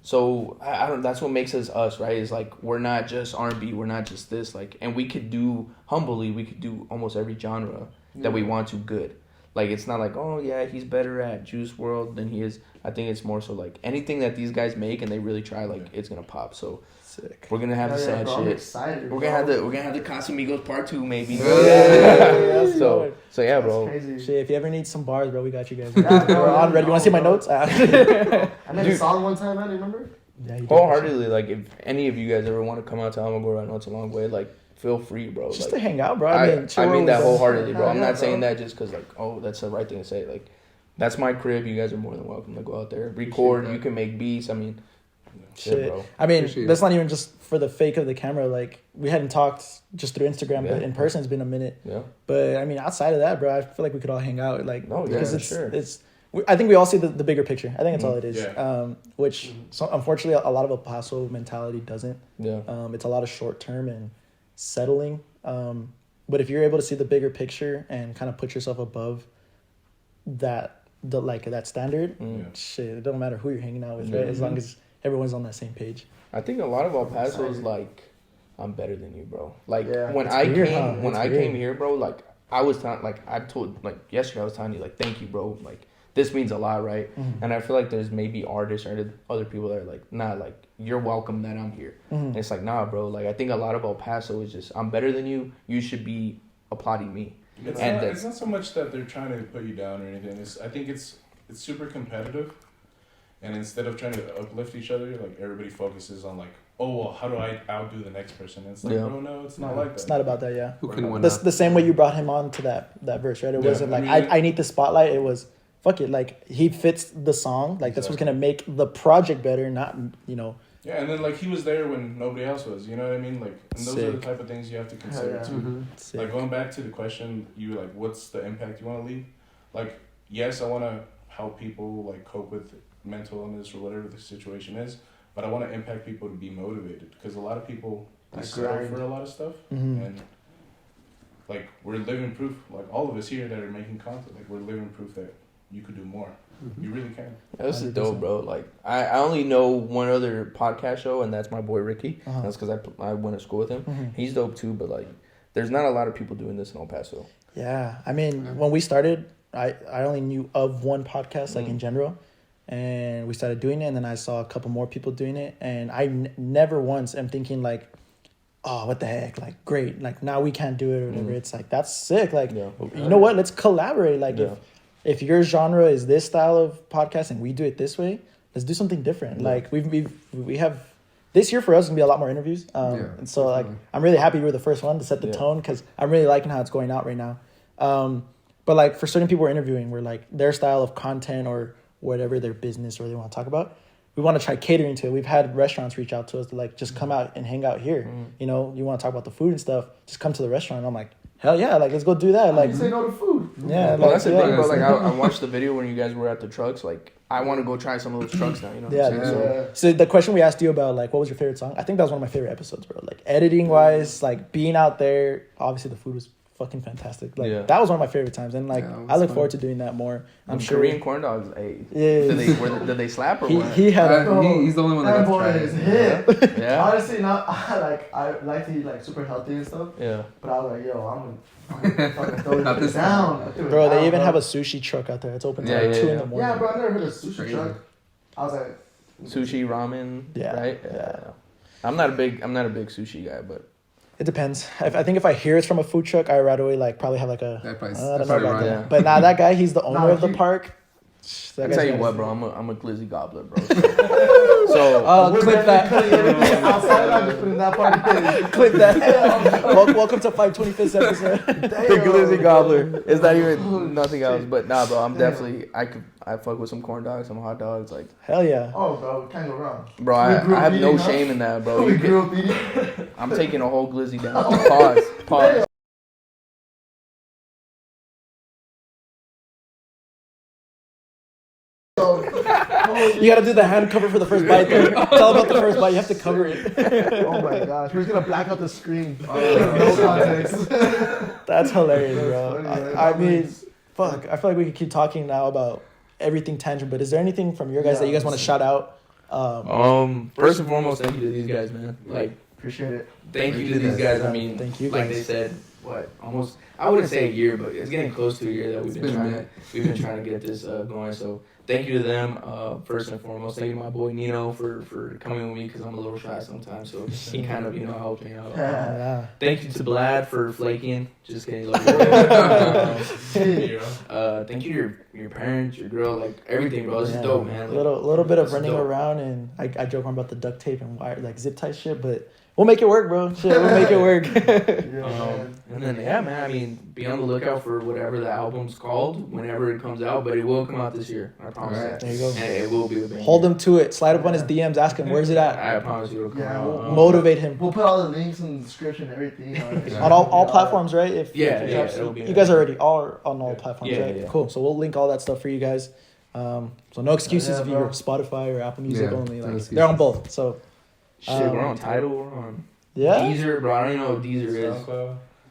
So I don't. That's what makes us us, right? Is like we're not just R&B. We're not just this. Like, and we could do humbly. We could do almost every genre that we want to good. Like it's not like, oh yeah, he's better at Juice WRLD than he is. I think it's more so like anything that these guys make and they really try, like it's gonna pop. So Sick. we're gonna have the sad bro, I'm shit. excited. We're gonna have the Casamigos part 2 maybe. That's so good. yeah, That's bro. crazy. Shit, if you ever need some bars, bro, we got you guys. Yeah, bro, We're on yeah, ready. You want to see my notes? I made a Dude. song one time, man. Remember? Yeah, you did. Wholeheartedly, like if any of you guys ever want to come out to Alamogordo, I know it's a long way. Like feel free, bro. Just like, to hang out, bro. I chill mean with that us. wholeheartedly, bro. I'm Yeah, not saying bro. that just because like, oh, that's the right thing to say. Like, that's my crib. You guys are more than welcome to go out there, record. You can make beats. I mean, shit, bro. I mean, Appreciate that's not even just for the fake of the camera. Like, we hadn't talked just through Instagram, but Yeah. in person it's been a minute. Yeah, But I mean, outside of that, bro, I feel like we could all hang out. Like, No, yeah, because for it's sure. I think we all see the bigger picture. I think that's all it is. Yeah. Which so unfortunately a lot of El Paso mentality doesn't. yeah, It's a lot of short term and settling. But if you're able to see the bigger picture and kind of put yourself above that standard, shit, it don't matter who you're hanging out with, right? As long as everyone's on that same page. I think a lot of El Paso's like, I'm better than you, bro. Like Yeah. when It's I weird, came, huh? when It's I weird. came here, bro, like I was told like yesterday I was telling you like, thank you, bro. Like this means a lot, right? Mm-hmm. And I feel like there's maybe artists or other people that are like, nah, like you're welcome that I'm here. Mm-hmm. And it's like, nah, bro. Like I think a lot of El Paso is just, I'm better than you. You should be applauding me. It's, And not, the- it's not so much that they're trying to put you down or anything. I think it's super competitive, and instead of trying to uplift each other, like everybody focuses on like, oh well, how do I outdo the next person? And it's like, Yeah. bro, no, it's not like that. It's not about that, yeah. Who can win The up? same way you brought him on to that verse, right? It Yeah, wasn't I like mean- I need the spotlight. It was fuck it, like he fits the song, like that's what's gonna make the project better, not Yeah, and then like he was there when nobody else was. You know what I mean? Like, and those are the type of things you have to consider too. Like going back to the question, you like, what's the impact you want to leave? Like, yes, I want to help people like cope with mental illness or whatever the situation is, but I want to impact people to be motivated because a lot of people settle for a lot of stuff, and like we're living proof. Like all of us here that are making content, like we're living proof that you could do more. You really can. Yeah, this is dope, bro. Like I only know one other podcast show, and that's my boy Ricky. That's because I went to school with him. He's dope too, but like there's not a lot of people doing this in El Paso. Yeah, I mean, when we started, I only knew of one podcast, like in general, and we started doing it, and then I saw a couple more people doing it, and I never once am thinking like, oh, what the heck, like great, like now we can't do it or whatever. It's like that's sick. Like you know what? Let's collaborate. Like if your genre is this style of podcast and we do it this way, let's do something different. Like we have this year for us gonna be a lot more interviews. And so like I'm really happy you were the first one to set the tone because I'm really liking how it's going out right now. But like for certain people we're interviewing, we're like their style of content or whatever their business or they want to talk about, we want to try catering to it. We've had restaurants reach out to us to like just come out and hang out here. You know, you want to talk about the food and stuff, just come to the restaurant. And I'm like, hell yeah, like let's go do that. Like say no to food. Yeah, well, that's the thing, bro. Like I watched the video when you guys were at the trucks. Like I want to go try some of those trucks now. You know. What I'm saying? So the question we asked you about like what was your favorite song? I think that was one of my favorite episodes, bro. Like editing wise, like being out there. Obviously the food was fucking fantastic. Like that was one of my favorite times, and like I look forward to doing that more. I'm sure. Korean corn dogs. Hey, did they slap or what? He had. He's the only one that got to try is hit. Yeah. Honestly, not I like to eat like super healthy and stuff. Yeah. But I was like, yo, I'm fucking throw this down. Bro, they even have a sushi truck out there. It's open till 2 in the morning. Yeah, bro, I never heard of sushi truck. I was like, sushi, ramen. Yeah. Right. Yeah. I'm not a big sushi guy, but. It depends. I think if I hear it's from a food truck, I right away like probably have like a. I don't know about that. Yeah. But now that guy, he's the owner of the park. I tell you what, bro, I'm a glizzy gobbler, bro. So clip that. Outside, I'm just putting that part. Clip that. Welcome to 525th episode. The glizzy gobbler. Is that even nothing else? But nah, bro, I'm definitely I fuck with some corn dogs, some hot dogs, like. Hell yeah. Oh, bro, can't go wrong. Bro, I have no shame in that, bro. We grew up eating. I'm taking a whole glizzy down. Pause. You gotta do the hand cover for the first bite. It's all about the first bite. You have to cover it. Oh my gosh, we're just gonna black out the screen. No context. That's hilarious, bro. Funny, I mean, fuck. I feel like we could keep talking now about everything tangent. But is there anything from your guys that you guys want to shout out? First and foremost, thank you to these guys, man. Like, appreciate it. Thank you to these guys. I mean, thank you. Like they said, almost. I wouldn't say a year, but it's getting close to a year that we've been trying to get this going. So thank you to them first and foremost. Thank you to my boy Nino for coming with me because I'm a little shy sometimes. So he kind of helped me out. Thank you to Blad for flaking. Just kidding. Thank you to your parents, your girl, like everything, bro. This is dope, man. Like, little bit of running around, and I joke around about the duct tape and wire, like zip tie shit, but. We'll make it work, bro. Shit, we'll make it work. And then, man, I mean, be on the lookout for whatever the album's called whenever it comes out, but it will come out this year. I promise that. There you go. And it will be a banger. Hold him to it. Slide up on his DMs. Ask him, where's it at? I promise you it'll come out. Motivate him. We'll put all the links in the description and everything. On all platforms, right? If it'll be you guys are already all on all platforms, right? Yeah. Cool. So we'll link all that stuff for you guys. So no excuses if you're Spotify or Apple Music only. Like they're on both. So shit, we're on Tidal. We're on... Yeah. Deezer, bro. I don't even know what Deezer is.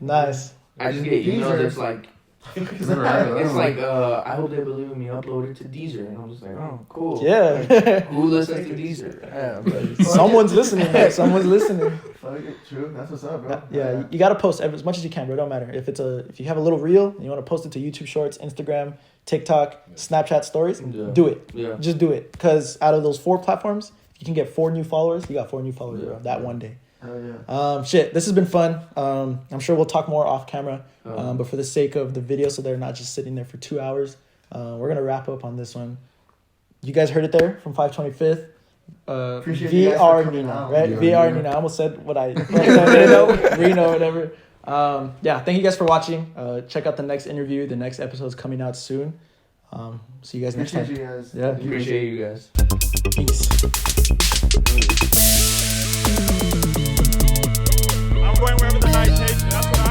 Nice. I just get emails that's like, it's like, I hope they believe in me. Upload it to Deezer, and I'm just like, oh, cool. Yeah. Who listens to Deezer? Yeah, but someone's listening. Man. Someone's listening. True. That's what's up, bro. Yeah, you gotta post as much as you can, bro. It don't matter if you have a little reel and you want to post it to YouTube Shorts, Instagram, TikTok, Snapchat Stories. Do it. Yeah. Just do it, because out of those 4 platforms, you can get 4 new followers. You got 4 new followers, bro. That one day. Oh, yeah. Shit, this has been fun. I'm sure we'll talk more off camera, but for the sake of the video, so they're not just sitting there for 2 hours, we're gonna wrap up on this one. You guys heard it there from 525th. VRNENO, right? VRNENO. I almost said what I Reno, whatever. Thank you guys for watching. Check out the next interview. The next episode's coming out soon. See you guys next Appreciate time. you guys. Yeah. Appreciate you guys. Peace. I'm going wherever the night takes me. That's what